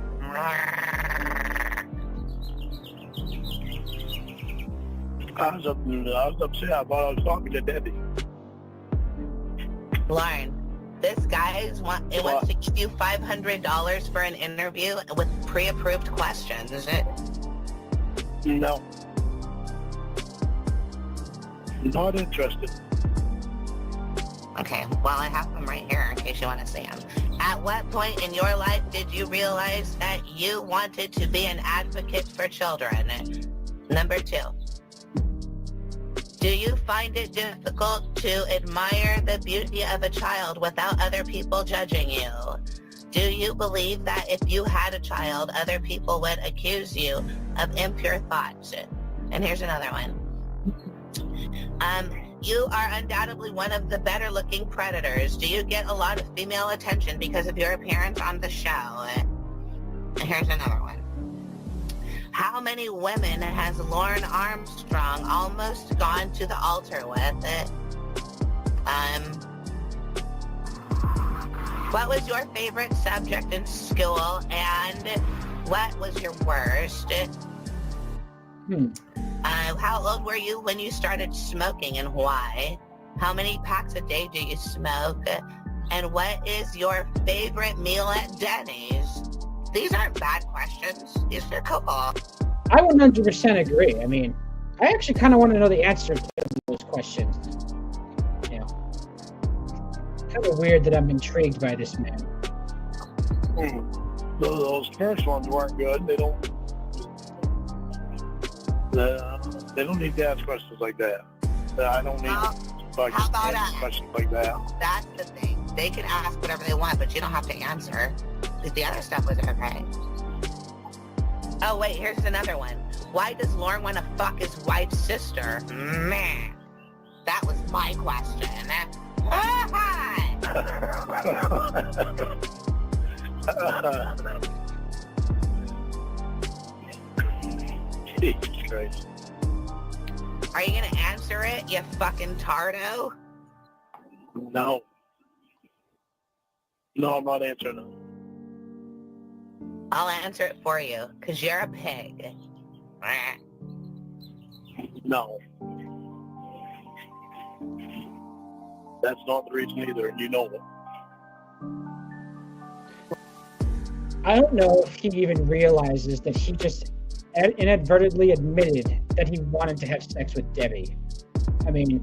I was upset. I thought I was talking to Debbie. Lauren, this guy wants to give you $500 for an interview with pre-approved questions. Is it? No. Not interested. Okay, well, I have them right here in case you want to see them. At what point in your life did you realize that you wanted to be an advocate for children? Number 2. Do you find it difficult to admire the beauty of a child without other people judging you? Do you believe that if you had a child, other people would accuse you of impure thoughts? And here's another one. You are undoubtedly one of the better looking predators. Do you get a lot of female attention because of your appearance on the show? And here's another one. How many women has Lauren Armstrong almost gone to the altar with? What was your favorite subject in school and what was your worst? How old were you when you started smoking and why? How many packs a day do you smoke? And what is your favorite meal at Denny's? These aren't bad questions. These are cool. I 100% agree. I mean, I actually kind of want to know the answer to those questions. You know, kind of weird that I'm intrigued by this man. Those first ones weren't good. They don't need to ask questions like that. I don't need How about questions like that. That's the thing. They can ask whatever they want, but you don't have to answer. Because the other stuff was okay. Oh, wait, here's another one. Why does Lauren want to fuck his wife's sister? Man, that was my question. Jesus Christ. Are you going to answer it, you fucking tardo? No. No, I'm not answering it. I'll answer it for you, because you're a pig. No. That's not the reason either, and you know it. I don't know if he even realizes that he just inadvertently admitted that he wanted to have sex with Debbie. I mean,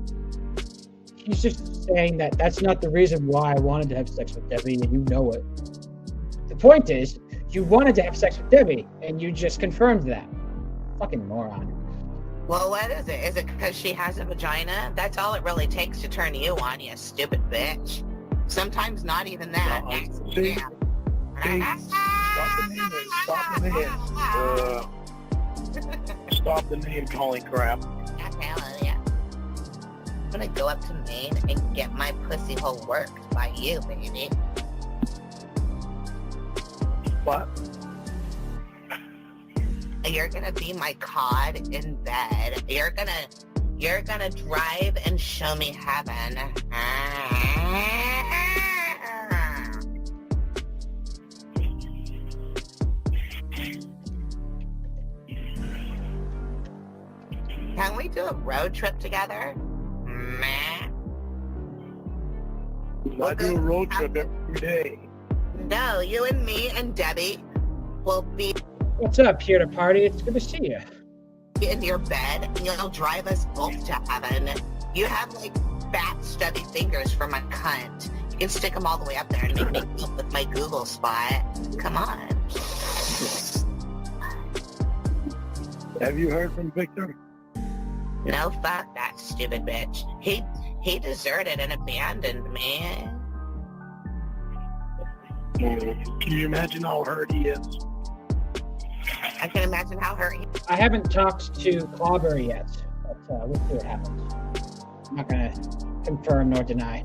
he's just saying that that's not the reason why I wanted to have sex with Debbie, and you know it. The point is, you wanted to have sex with Debbie, and you just confirmed that. Fucking moron. Well, what is it? Is it because she has a vagina? That's all it really takes to turn you on, you stupid bitch. Sometimes not even that. See? Stop the name calling crap. Hallelujah. I'm gonna go up to Maine and get my pussy hole worked by you, baby. What? You're gonna be my cod in bed. You're gonna drive and show me heaven. Can we do a road trip together? Meh. I do a road trip every day. No, you and me and Debbie will be What's up, here to party? It's good to see you. in your bed and you'll drive us both to heaven. You have like fat, stubby fingers for my cunt. You can stick them all the way up there and make me poop with my Google spot. Come on. Have you heard from Victor? No, fuck that stupid bitch. He deserted and abandoned me. Can you imagine how hurt he is? I can imagine how hurt he I haven't talked to Clobber yet, but we'll see what happens. I'm not gonna confirm nor deny.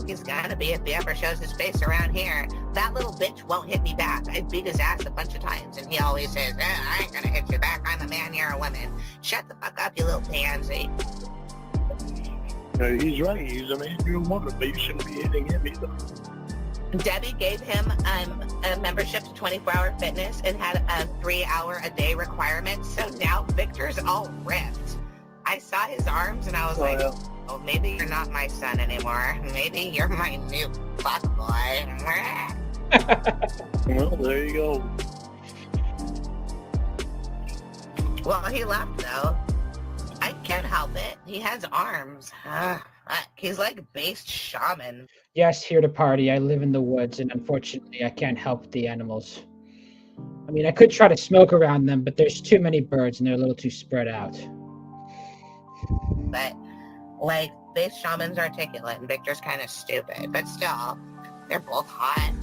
He's gotta be if he ever shows his face around here. That little bitch won't hit me back. I beat his ass a bunch of times, and he always says, I ain't gonna hit you back. I'm a man, you're a woman. Shut the fuck up, you little pansy. He's right. He's a man, you're a woman, but you shouldn't be hitting him either. Debbie gave him a membership to 24-hour fitness and had a 3-hour-a-day requirement, so now Victor's all ripped. I saw his arms, and I was like, yeah. oh, maybe you're not my son anymore. Maybe you're my new fuckboy. Well, there you go. Well, he left, though. I can't help it. He has arms. He's like a based shaman. Yes, here to party. I live in the woods, and unfortunately, I can't help the animals. I mean, I could try to smoke around them, but there's too many birds, and they're a little too spread out. But, like, based shaman's articulate, and Victor's kind of stupid. But still, they're both hot.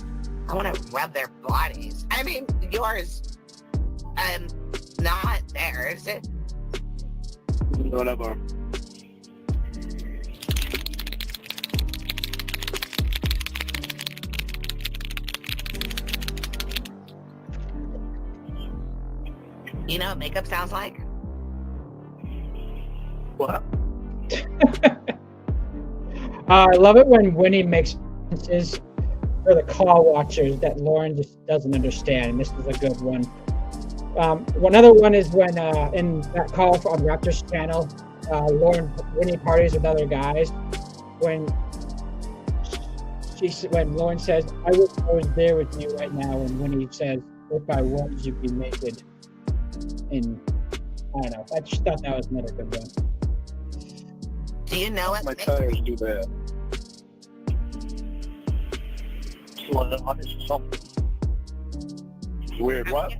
I want to rub their bodies. I mean, yours, not theirs. Whatever. You know what makeup sounds like? What? I love it when Winnie makes sentences for the call watchers that Lauren just doesn't understand, and this is a good one. One other one is when in that call on Raptor's channel, Winnie parties with other guys. When Lauren says, "I wish I was there with you right now," and Winnie says, "If I was, you'd be naked." And I don't know. I just thought that was another good one. Do you know what? My tires do that. This is something. It's weird. What?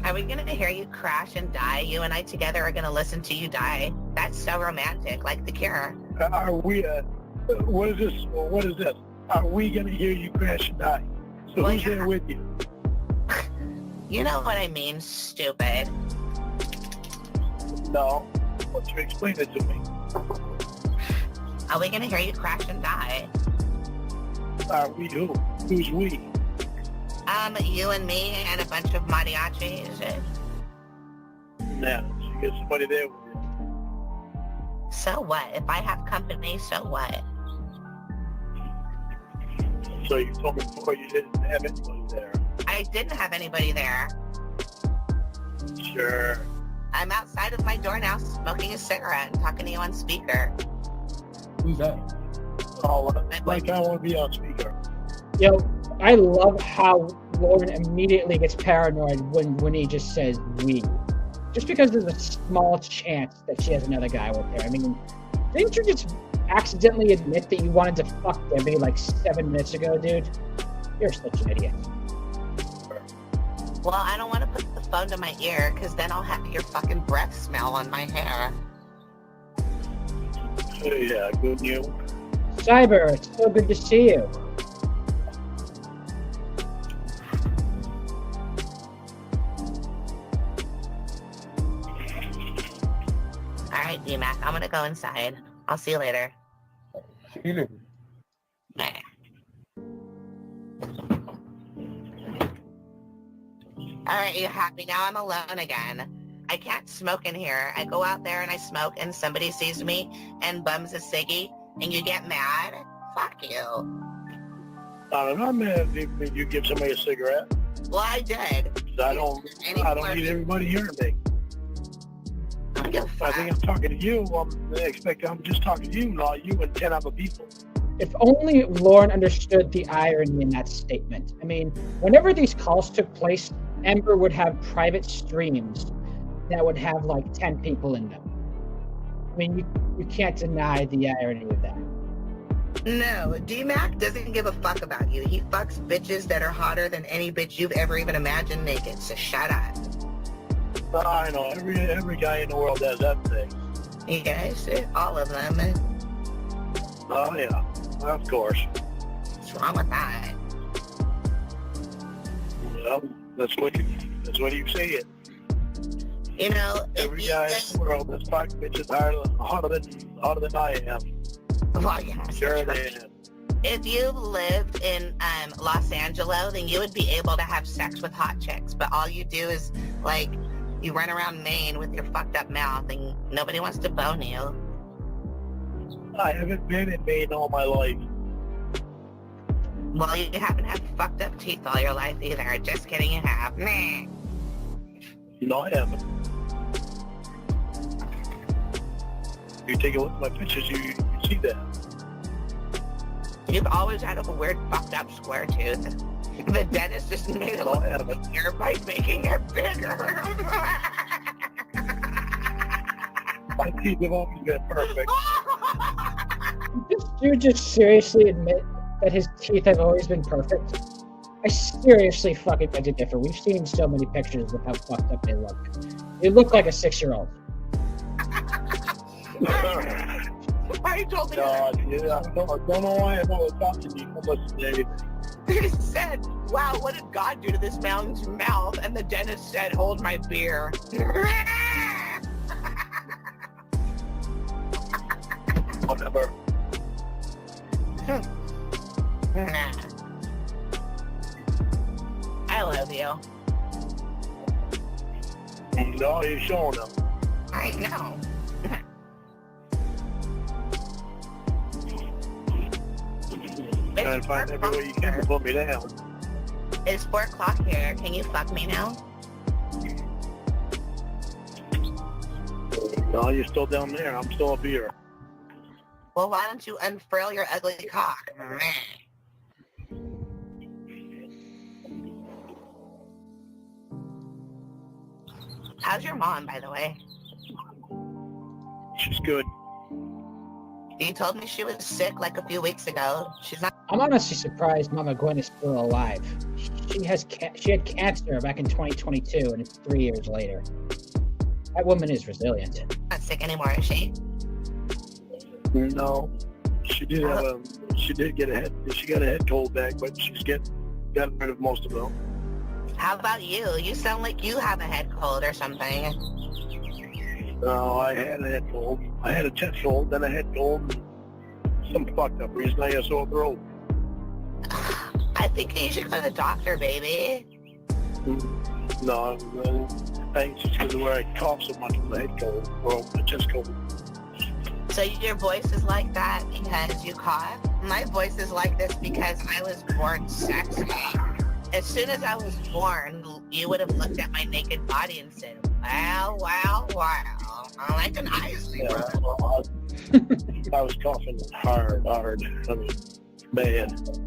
Are we gonna hear you crash and die? You and I together are gonna listen to you die. That's so romantic, like The Cure. Are we? What is this? What is this? Are we gonna hear you crash and die? So Well, who's there with you? You know what I mean, stupid. No. Why don't you explain it to me? Are we gonna hear you crash and die? Are we who? Who's we? You and me and a bunch of mariachis. Yeah, so you get somebody there with you. So what? If I have company, so what? So you told me before you didn't have anybody there. I didn't have anybody there. Sure. I'm outside of my door now smoking a cigarette and talking to you on speaker. Who's that? Oh, like I want to be on speaker. Yo, I love how Lauren immediately gets paranoid when Winnie just says we. Just because there's a small chance that she has another guy with her. I mean, didn't you just accidentally admit that you wanted to fuck Debbie like 7 minutes ago, dude? You're such an idiot. Well, I don't want to put the phone to my ear because then I'll have your fucking breath smell on my hair. Yeah, good news. Cyber, it's so good to see you. All right, D-Mac, I'm gonna go inside. I'll see you later. Nah. All right, you happy? Now I'm alone again. I can't smoke in here. I go out there and I smoke and somebody sees me and bums a ciggy and you get mad? Fuck you. I'm not mad if you give somebody a cigarette. Well, I did. I don't need everybody hearing me. I don't give a I fuck. think I'm talking to you. I'm just talking to you, not you and 10 other people. If only Lauren understood the irony in that statement. I mean, whenever these calls took place, Ember would have private streams that would have like 10 people in them. I mean, you can't deny the irony of that. No, D-Mac doesn't give a fuck about you. He fucks bitches that are hotter than any bitch you've ever even imagined naked, so shut up. I know, every guy in the world has that thing. You guys, all of them. Oh, yeah, of course. What's wrong with that? Well, that's what you say it. You know, Every guy in the world that's fucking bitches hotter than I am. Well, yeah, Sure they am. if you lived in Los Angeles, then you would be able to have sex with hot chicks. But all you do is, like, you run around Maine with your fucked up mouth and nobody wants to bone you. I haven't been in Maine all my life. Well, you haven't had fucked up teeth all your life either. Just kidding, you have. Meh. No, I haven't. You take a look at my pictures, you see that. You've always had a weird fucked up square tooth. The dentist just made it look bigger by making it bigger. My teeth have always been perfect. Does this dude just seriously admit that his teeth have always been perfect? I seriously fucking beg to differ. We've seen so many pictures of how fucked up they look. They look like a 6-year-old. I told me God, yeah, I don't know why I'm always talking to you. I'm listening to anything. he said, wow, what did God do to this mountain's mouth? And the dentist said, hold my beer. Whatever. Nah. I love you. No, you're showing them. I know. Trying to find every way you can to put me down. It's 4 o'clock here. Can you fuck me now? No, you're still down there. I'm still up here. Well, why don't you unfurl your ugly cock? How's your mom, by the way? She's good. You told me she was sick like a few weeks ago. She's not. I'm honestly surprised Mama Gwen is still alive. She had cancer back in 2022, and it's 3 years later. That woman is resilient. Not sick anymore, is she? No, she did get she got a head cold back, but she's gotten rid of most of it. How about you? You sound like you have a head cold or something. No, I had a head cold. I had a chest cold, then a head cold, and some fucked up reason I had a sore throat. I think you should go to the doctor, baby. No, I think it's just because of where I cough so much from the head cold, or the chest cold. So your voice is like that because you cough? My voice is like this because I was born sexy. As soon as I was born, you would have looked at my naked body and said, wow, wow, wow. I recognize me, Yeah, bro. well, I was coughing hard. I mean, bad.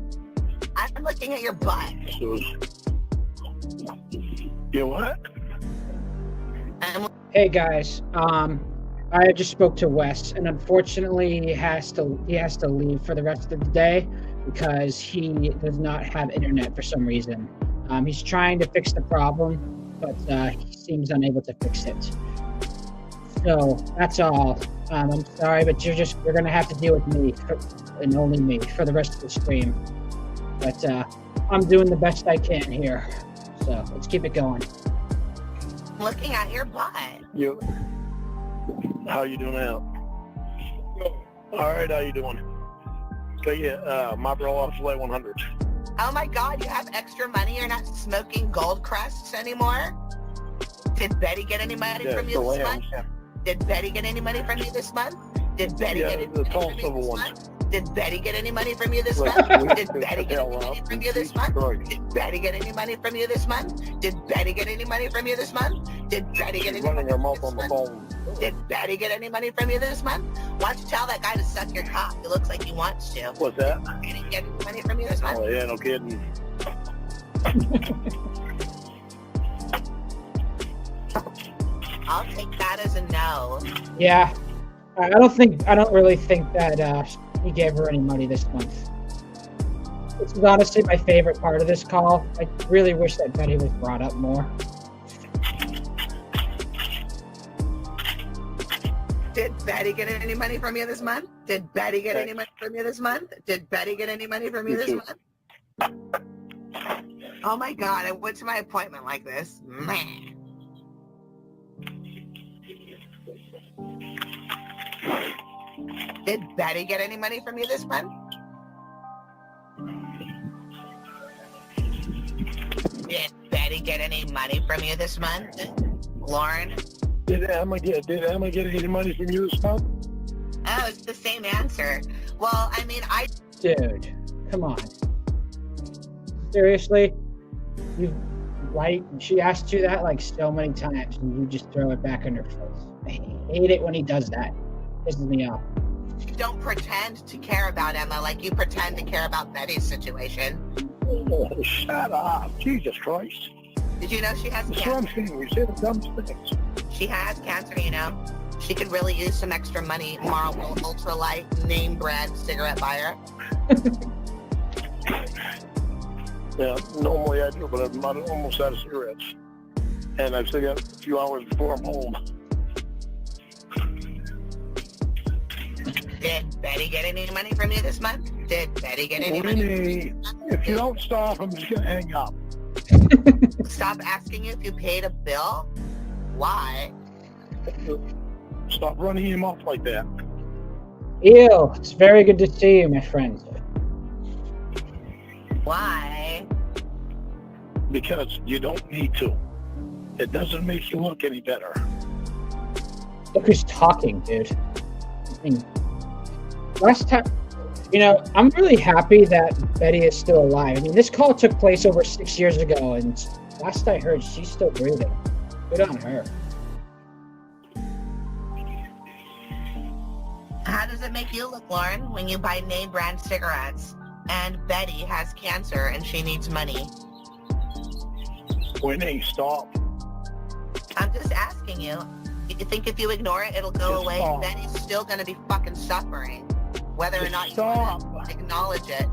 I'm looking at your butt. So, you what? I'm Hey guys, I just spoke to Wes, and unfortunately, he has to leave for the rest of the day because he does not have internet for some reason. He's trying to fix the problem, but he seems unable to fix it. So that's all. I'm sorry, but you're gonna have to deal with me and only me for the rest of the stream. But I'm doing the best I can here. So let's keep it going. looking at your butt. You. How you doing now? All right, how you doing? Okay, yeah, Marlboro Light 100. Oh my God, you have extra money? You're not smoking Gold Crusts anymore? Did Betty get any money from you this month? Did Betty get any money from you this month? Did Betty get any money from you this month? Did Betty get any money from you this month? Did Betty get any money from you this month? Did Betty get any money from you this month? Did Betty get any money from you this month? Did Betty get any money running her from you mouth this on the month? phone. Did Betty get any money from you this month? Why don't you tell that guy to suck your cock? He looks like he wants to. What's that? Did he get any money from you this month? Oh yeah, no kidding. I'll take that as a no. Yeah, I don't really think that he gave her any money this month. This is honestly my favorite part of this call. I really wish that Betty was brought up more. Did Betty get any money from you this month? Did Betty get any money from you this month? Did Betty get any money from you this month? Oh my God, I went to my appointment like this. Man. Did Betty get any money from you this month? Did Betty get any money from you this month? Lauren? Did Emma get any money from you this month? Oh, it's the same answer. Well, I mean, Dude, come on. Seriously? She asked you that like so many times and you just throw it back in her face. I hate it when he does that. Pisses me off. don't pretend to care about Emma like you pretend to care about Betty's situation. Oh, shut up. Jesus Christ. Did you know she has That's what I'm cancer? saying. You say the dumbest things. She has cancer, you know. She could really use some extra money. Marlboro ultralight name brand cigarette buyer. Yeah, normally I do, but I'm not almost out of cigarettes. And I've still got a few hours before I'm home. Did Betty get any money from you this month? Did Betty get any money? Winnie, if you don't stop, I'm just going to hang up. Stop asking you if you paid a bill? Why? Stop running him off like that. Ew, it's very good to see you, my friend. Why? Because you don't need to. It doesn't make you look any better. Look who's talking, dude. I mean, last time, you know, I'm really happy that Betty is still alive. I mean, this call took place over 6 years ago, and last I heard, she's still breathing. Good on her. How does it make you look, Lauren, when you buy name brand cigarettes and Betty has cancer and she needs money? Winnie, stop. I'm just asking you. You think if you ignore it, it'll go Just away? stop. Betty's still going to be fucking suffering, whether or Just not you stop. want to acknowledge it.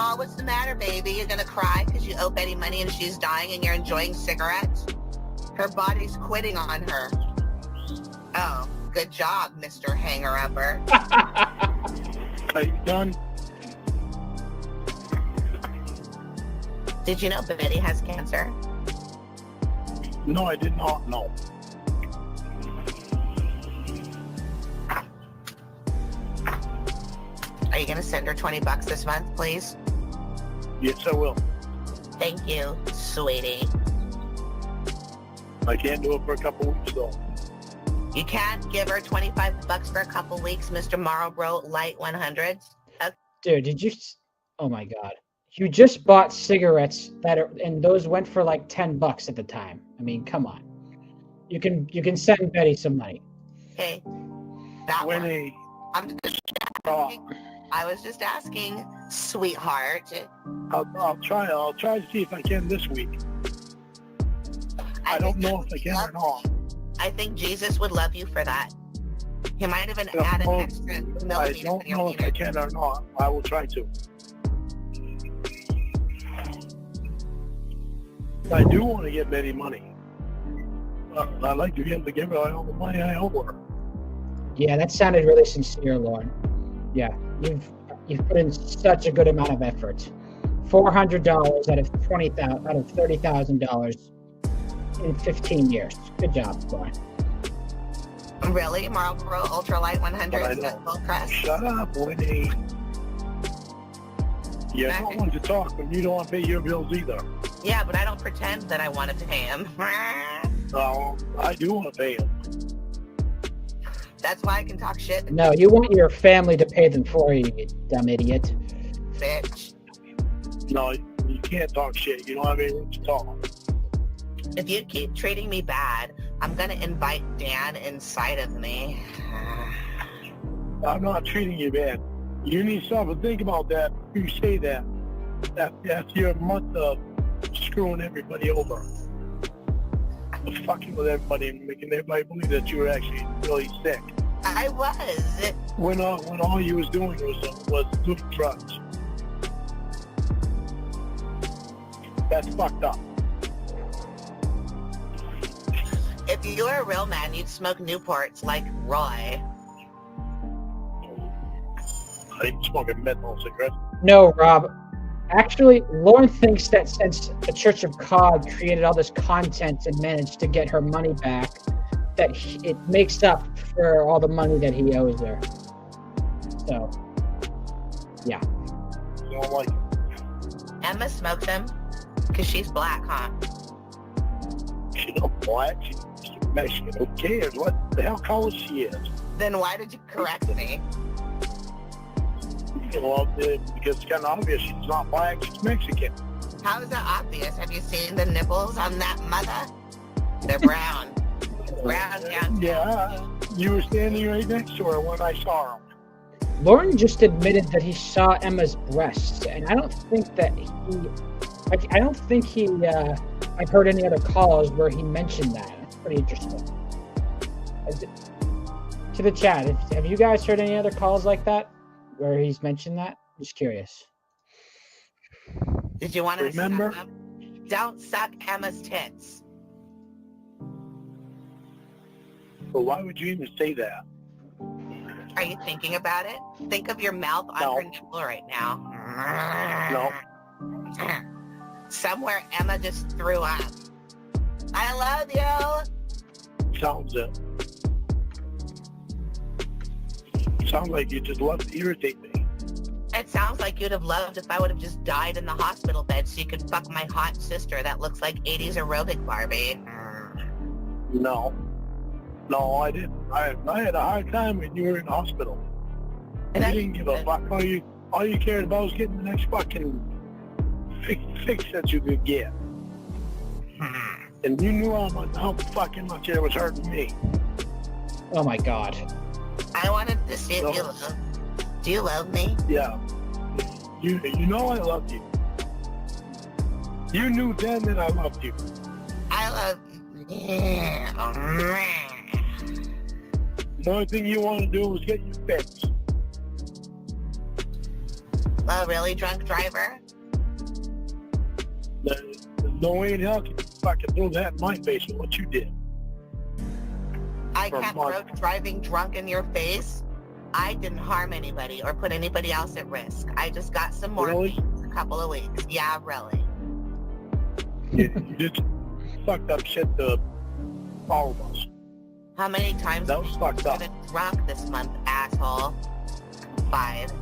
Oh, what's the matter, baby? You're gonna cry because you owe Betty money and she's dying and you're enjoying cigarettes? Her body's quitting on her. Oh, good job, Mr. Hanger-Upper. Are you done? Did you know Betty has cancer? No, I did not know. Are you gonna send her $20 this month, please? Yes, I will. Thank you, sweetie. I can't do it for a couple weeks, though. You can't give her $25 for a couple weeks, Mr. Marlboro Light 100s? Dude, did you? Oh my God! You just bought cigarettes and those went for like $10 at the time. I mean, come on. You can send Betty some money. Okay. That one. Winnie, I'm just asking. I was just asking, sweetheart. I'll try to see if I can this week. I don't know if I can or not. I think Jesus would love you for that. He might even add an extra I millimeter don't to your know if I meter. can or not. I will try to. I do want to get Betty money. I'd like to be able to give her all the money I owe her. Yeah, that sounded really sincere, Lauren. Yeah, you've put in such a good amount of effort. $400 out of $30,000 in 15 years. Good job, Lauren. Really? Marlboro Ultralight 100 full crest? Shut up, Winnie. You're not one to talk, but you don't want to pay your bills either. Yeah, but I don't pretend that I want to pay him. I do want to pay him. That's why I can talk shit, No, you want your family to pay them for you, you dumb idiot. bitch. No, you can't talk shit. You don't have anything to talk. If you keep treating me bad, I'm going to invite Dan inside of me. I'm not treating you bad. You need to stop and think about that. You say that. That's your month of screwing everybody over. Fucking with everybody and making everybody believe that you were actually really sick. I was. When all you was doing was doing drugs. That's fucked up. If you were a real man, you'd smoke Newports like Roy. I ain't smoking menthol cigarettes. No, Rob. Actually, Lauren thinks that since the Church of God created all this content and managed to get her money back, that it makes up for all the money that he owes her. So, yeah. I don't like it. Emma smokes him because she's black, huh? She's not black. She's Mexican. Who cares? What the hell color she is? Then why did you correct me? Well, because it's kind of obvious she's not black. She's Mexican. How is that obvious? Have you seen the nipples on that mother? They're brown. Brown down. Yeah, you were standing right next to her when I saw her. Lauren just admitted that he saw Emma's breasts, and I don't think that I've heard any other calls where he mentioned that. It's pretty interesting. To the chat, have you guys heard any other calls like that where he's mentioned that? I'm just curious. Did you want to Remember? suck them? Don't suck Emma's tits. But why would you even say that? Are you thinking about it? Think of your mouth on No. her nipple right now. No. Somewhere Emma just threw up. I love you. Sounds it. Sounds like you just love to irritate me. It sounds like you'd have loved if I would have just died in the hospital bed so you could fuck my hot sister that looks like 80s aerobic Barbie. No. No, I didn't. I had a hard time when you were in the hospital. And You I- didn't give a fuck. All you cared about was getting the next fucking fix that you could get. And you knew how fucking much it was hurting me. Oh my God. I wanted to see if you love. Do you love me? Yeah. You know I loved you. You knew then that I loved you. I love you. The only thing you want to do is get you fixed. A really drunk driver? There's no way in hell can you fucking throw that in my face with what you did. I For can't months. throw driving drunk in your face. I didn't harm anybody or put anybody else at risk. I just got some Really? morphine a couple of weeks. Yeah, really. You did fucked up shit to all of us. How many times That have was you fucked up. been drunk this month, asshole? 5.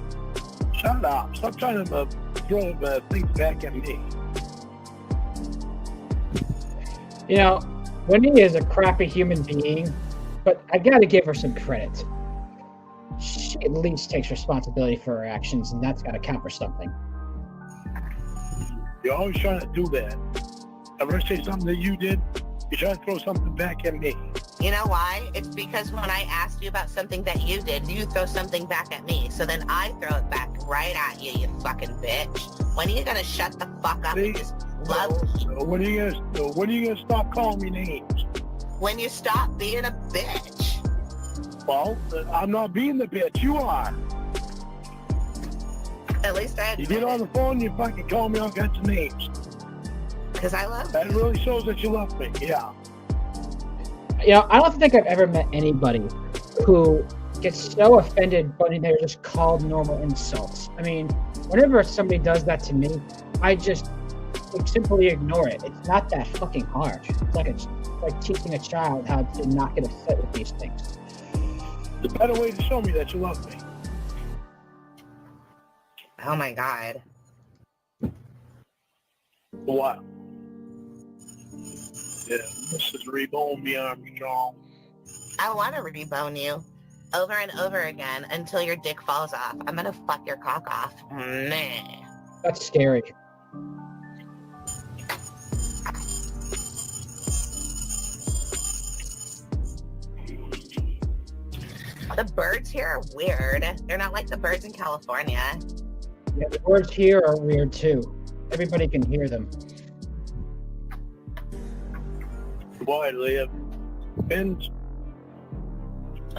Shut up. Stop trying to throw things back at me. You know, Winnie is a crappy human being, but I gotta give her some credit. She at least takes responsibility for her actions, and that's gotta count for something. You're always trying to do that. Ever say something that you did, you try to throw something back at me. You know why? It's because when I asked you about something that you did, you throw something back at me. So then I throw it back right at you, you fucking bitch. When are you gonna shut the fuck up and just love me? So when are you gonna stop calling me names? When you stop being a bitch. Well, I'm not being the bitch. You are. At least I You admit get on it, the phone, you fucking call me all kinds of names. because I love That you. really shows that you love me. Yeah. You know, I don't think I've ever met anybody who gets so offended when they're just called normal insults. I mean, whenever somebody does that to me, I just simply ignore it. It's not that fucking hard. It's like teaching a child how to not get upset with these things. The better way to show me that you love me. Oh my god. What? Yeah, Mrs. Rebone me Armstrong. I want to rebone you over and over again until your dick falls off. I'm gonna fuck your cock off. Meh. That's scary. The birds here are weird. They're not like the birds in California. Yeah, the words here are weird too. Everybody can hear them. Boy, Leah. Fins.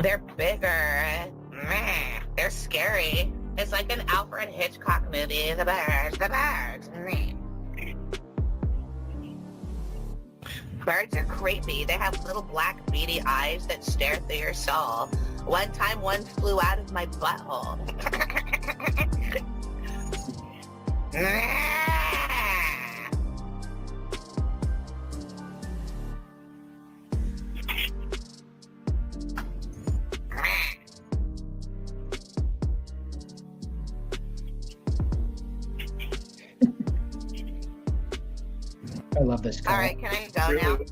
They're bigger. Meh. They're scary. It's like an Alfred Hitchcock movie. The birds, the birds. Meh. Birds are creepy. They have little black beady eyes that stare through your soul. One time one flew out of my butthole. I love this guy. All right, can I go now? Really?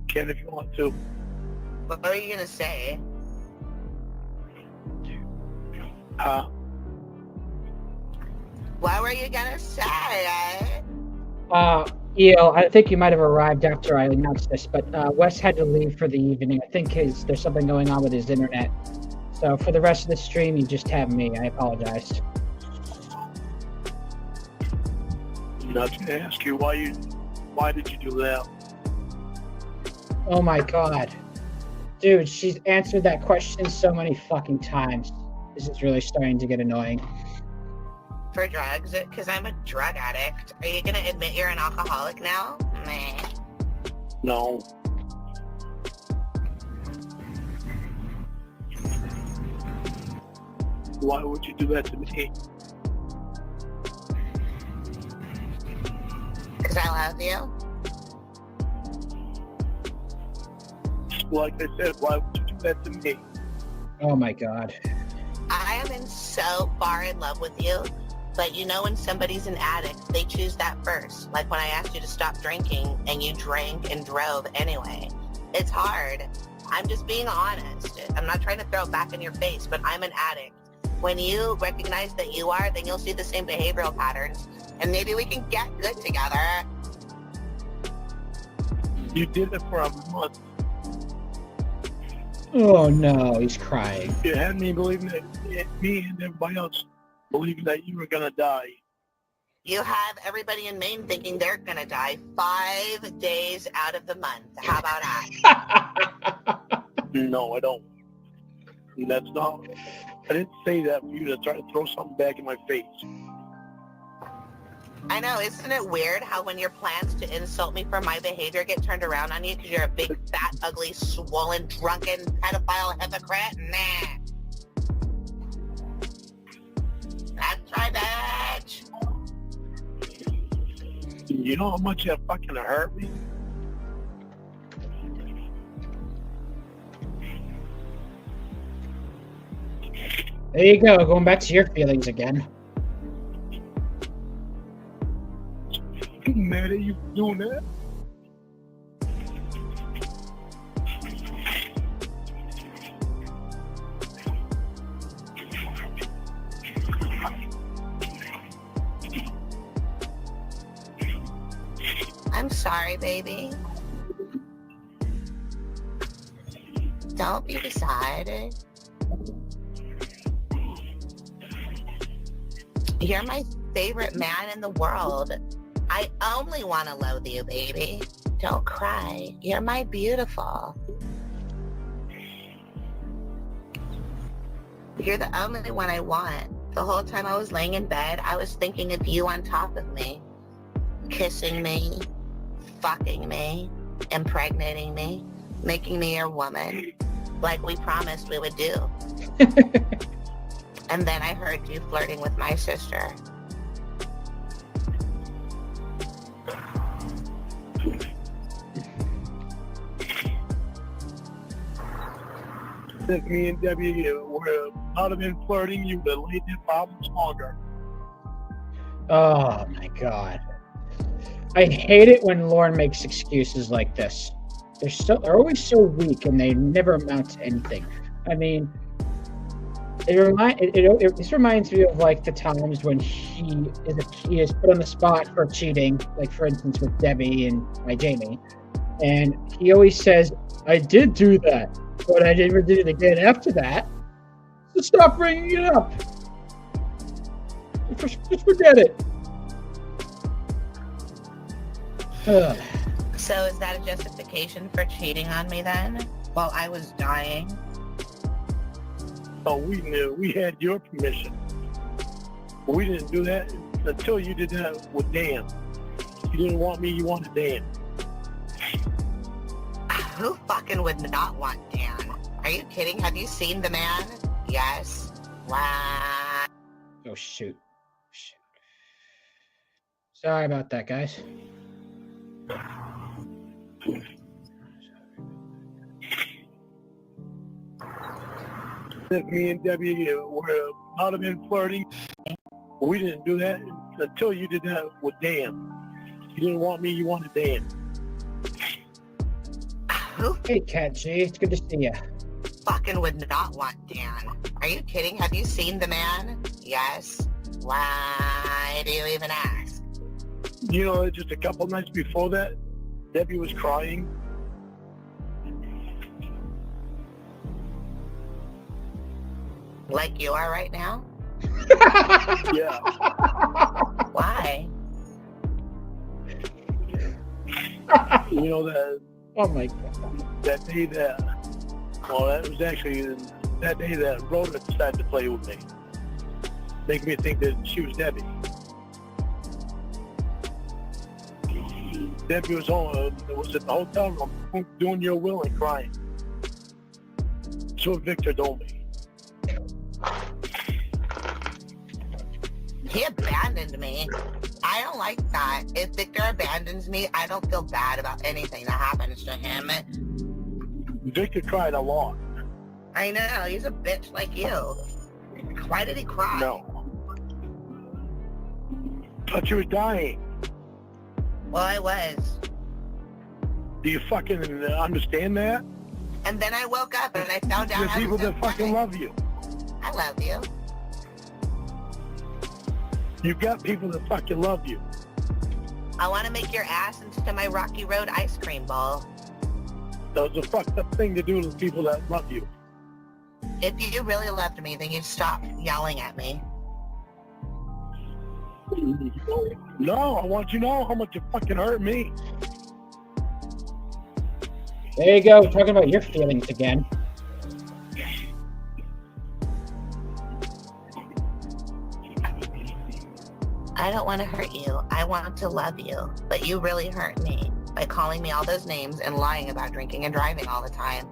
Can if you want to. What were you gonna say? Huh? What were you gonna say? EO, I think you might have arrived after I announced this, but Wes had to leave for the evening. I think there's something going on with his internet. So for the rest of the stream, you just have me. I apologize. I'm not gonna ask you why did you do that? Oh my god. Dude, she's answered that question so many fucking times. This is really starting to get annoying. For drugs? Because I'm a drug addict. Are you gonna admit you're an alcoholic now? Meh. No. Why would you do that to me? Because I love you? Like I said, why would you do that to me? Oh my god. I am so far in love with you, but you know when somebody's an addict, they choose that first. Like when I asked you to stop drinking and you drank and drove anyway. It's hard. I'm just being honest. I'm not trying to throw it back in your face, but I'm an addict. When you recognize that you are, then you'll see the same behavioral patterns, and maybe we can get good together. You did it for a month. Oh no, he's crying. You had me believing that me and everybody else believing that you were gonna die. You have everybody in Maine thinking they're gonna die 5 days out of the month. How about that? No, I don't. And that's not. I didn't say that for you to try to throw something back in my face. I know, isn't it weird how when your plans to insult me for my behavior get turned around on you because you're a big, fat, ugly, swollen, drunken, pedophile hypocrite? Nah. That's right, bitch. You know how much that fucking hurt me? There you go, going back to your feelings again. I'm mad at you for doing that. I'm sorry, baby. Don't be beside. You're my favorite man in the world. I only want to loathe you, baby. Don't cry. You're my beautiful. You're the only one I want. The whole time I was laying in bed, I was thinking of you on top of me. Kissing me, fucking me, impregnating me, making me your woman, like we promised we would do. And then I heard you flirting with my sister. If me and Debbie would not have been flirting, you would have laid the problems longer. Oh my god. I hate it when Lauren makes excuses like this. They're always so weak and they never amount to anything. I mean, this reminds me of like the times when he is put on the spot for cheating, like for instance with Debbie and by Jamie, and he always says, "I did do that, but I never did it again after that. So stop bringing it up. Just forget it." Ugh. So is that a justification for cheating on me then, while I was dying? Oh, we knew. We had your permission. But we didn't do that until you did that with Dan. You didn't want me, you wanted Dan. Who fucking would not want Dan? Are you kidding? Have you seen the man? Yes. Wow. Oh shoot. Sorry about that, guys. If me and Debbie would not have been flirting, but we didn't do that until you did that with Dan. You didn't want me, you wanted Dan. Who Hey, Cat G, it's good to see you. fucking would not want Dan? Are you kidding? Have you seen the man? Yes. Why do you even ask? You know, just a couple nights before that, Debbie was crying. Like you are right now? Yeah. Why? You know, that Oh my god. that day that, well, that was actually that day that Rhoda decided to play with me. Make me think that she was Debbie. Debbie was at the hotel room doing your will and crying. So Victor told me. He abandoned me. I don't like that. If Victor abandons me, I don't feel bad about anything that happens to him. Victor cried a lot. I know, he's a bitch like you. Why did he cry? No. Thought you were dying. Well, I was. Do you fucking understand that? And then I woke up and I found out There's I people was that fucking love you. I love you. You've got people that fucking love you. I want to make your ass into my Rocky Road ice cream ball. That was a fucked up thing to do to the people that love you. If you really loved me, then you'd stop yelling at me. No, I want you to know how much it fucking hurt me. There you go, talking about your feelings again. I don't want to hurt you. I want to love you. But you really hurt me by calling me all those names and lying about drinking and driving all the time.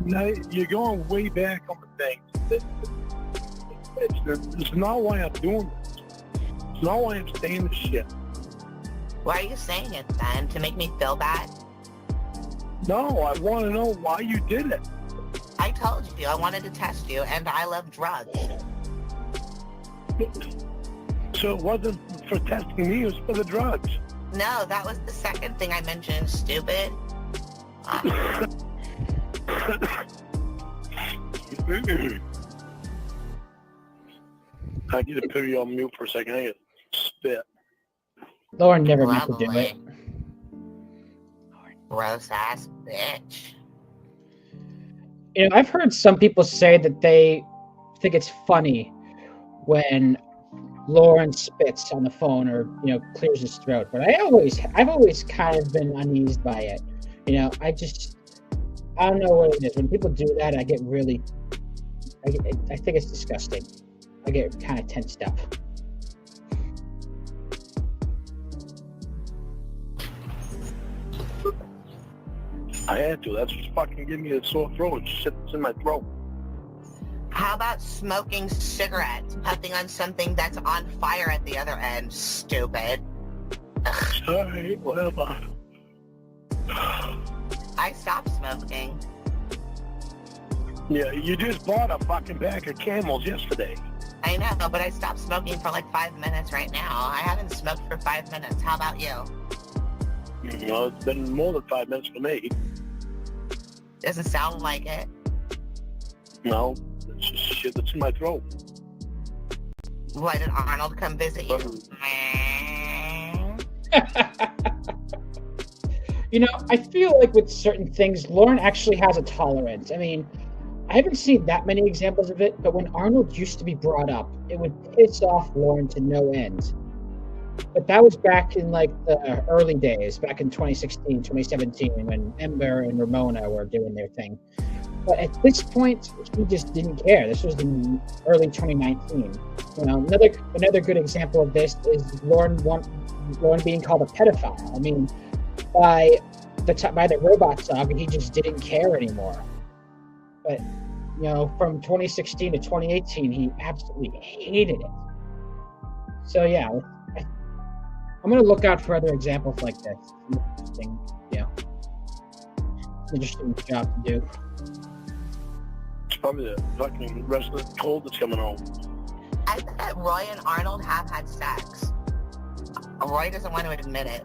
Now, you're going way back on the things. It's not why I'm doing this. It's not why I'm saying this shit. Why are you saying it then? To make me feel bad? No, I want to know why you did it. I told you I wanted to test you, and I love drugs. So it wasn't for testing me, it was for the drugs. No, that was the second thing I mentioned, stupid. I get to put you on mute for a second. I get spit. Lauren never meant to do it. Gross ass bitch. You know, I've heard some people say that they think it's funny when Lauren spits on the phone or, you know, clears his throat. But I've always kind of been uneased by it. You know, I don't know what it is. When people do that, I think it's disgusting. I get kind of tensed up. I had to. That's what's fucking giving me a sore throat. Shit's in my throat. How about smoking cigarettes, puffing on something that's on fire at the other end, stupid? Sorry, whatever. I stopped smoking. Yeah, you just bought a fucking bag of Camels yesterday. I know, but I stopped smoking for like 5 minutes right now. I haven't smoked for 5 minutes. How about you? You know, it's been more than 5 minutes for me. Doesn't sound like it. No, it's just shit that's in my throat. Why did Arnold come visit you? You know, I feel like with certain things, Lauren actually has a tolerance. I mean, I haven't seen that many examples of it, but when Arnold used to be brought up, it would piss off Lauren to no end. But that was back in like the early days, back in 2016, 2017, when Ember and Ramona were doing their thing. But at this point, he just didn't care. This was in early 2019. You know, another good example of this is Lauren being called a pedophile. I mean, by the robot saga, he just didn't care anymore. But you know, from 2016 to 2018, he absolutely hated it. So yeah, I'm gonna look out for other examples like this. Interesting, yeah, interesting job to do. It's probably the fucking rest of the cold that's coming home. I bet Roy and Arnold have had sex. Roy doesn't want to admit it.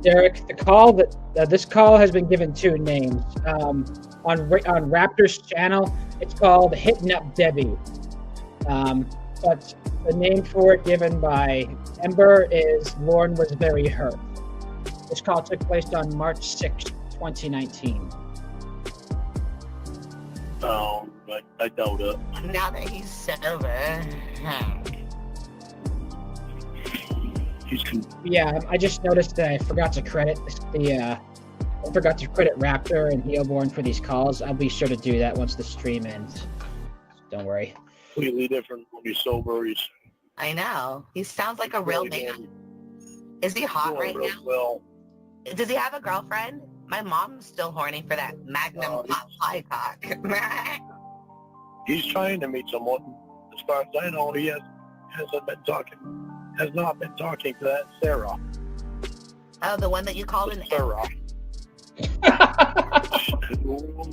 Derek, the call this call has been given 2 names. On Raptor's channel, it's called Hitting Up Debbie. But the name for it given by Ember is Lauren Was Very Hurt. This call took place on March 6th, 2019. Oh, I doubt it. Now that he's sober. Yeah, I just noticed that I forgot to credit Raptor and Heoborn for these calls. I'll be sure to do that once the stream ends. Don't worry. Completely different when he's sober. I know. He sounds like a real man. Is he hot right now? Well, does he have a girlfriend? My mom's still horny for that Magnum pot pie cock. he's trying to meet someone. As far as I know, he has not been talking to that Sarah. Oh, the one that you called an Sarah.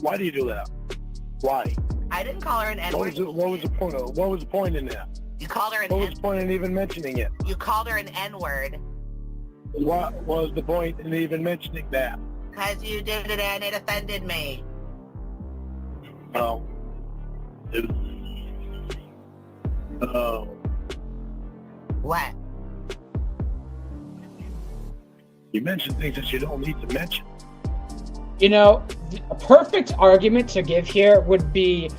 Why do you do that? Why? I didn't call her an N-word. What was the point? What was the point in that? You called her an What was the point in even mentioning it? You called her an N-word. What was the point in even mentioning that? Because you did it and it offended me. Oh. Oh. What? You mention things that you don't need to mention. You know, a perfect argument to give here would be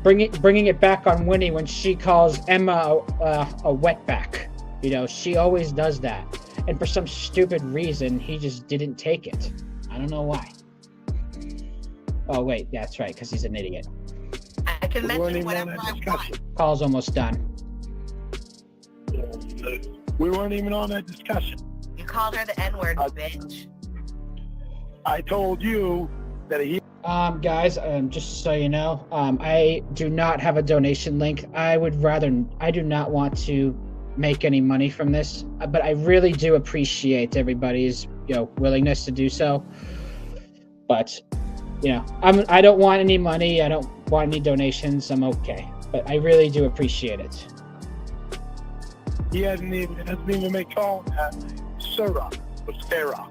bringing it back on Winnie when she calls Emma a wetback. You know, she always does that. And for some stupid reason, he just didn't take it. I don't know why. Oh, wait, that's right, because he's an idiot. I can We weren't mention even on whatever that I discussion. want. Call's almost done. We weren't even on that discussion. You called her the N-word, I- bitch. I told you that he. Guys, just so you know, I do not have a donation link. I do not want to make any money from this, but I really do appreciate everybody's, willingness to do so. But, I don't want any money. I don't want any donations. I'm okay, but I really do appreciate it. He doesn't even make call Sarah or Sarah.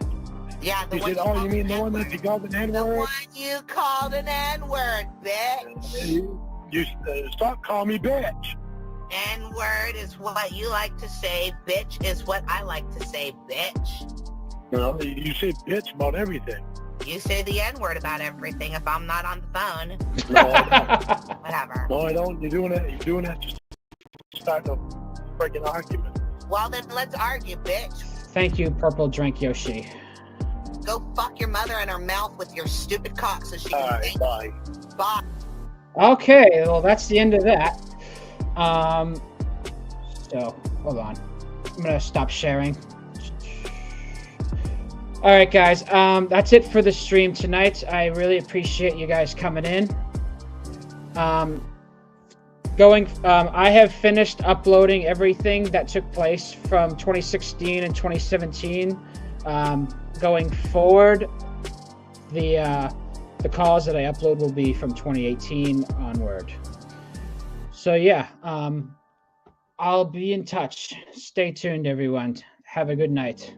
Yeah, the You one said, oh, you mean the called one an that you called an The N-word? one you called an N-word, bitch. You stop calling me bitch. N-word is what you like to say. Bitch is what I like to say, bitch. Well, you say bitch about everything. You say the N-word about everything if I'm not on the phone. No, I don't. Whatever. No, I don't. You're doing that just to start a freaking argument. Well, then let's argue, bitch. Thank you, Purple Drink Yoshi. Go fuck your mother in her mouth with your stupid cock so she All can right, think. bye. Bye. Okay, well, that's the end of that. So, hold on. I'm going to stop sharing. All right, guys. That's it for the stream tonight. I really appreciate you guys coming in. I have finished uploading everything that took place from 2016 and 2017. Going forward, the calls that I upload will be from 2018 onward. So yeah, I'll be in touch. Stay tuned, everyone. Have a good night.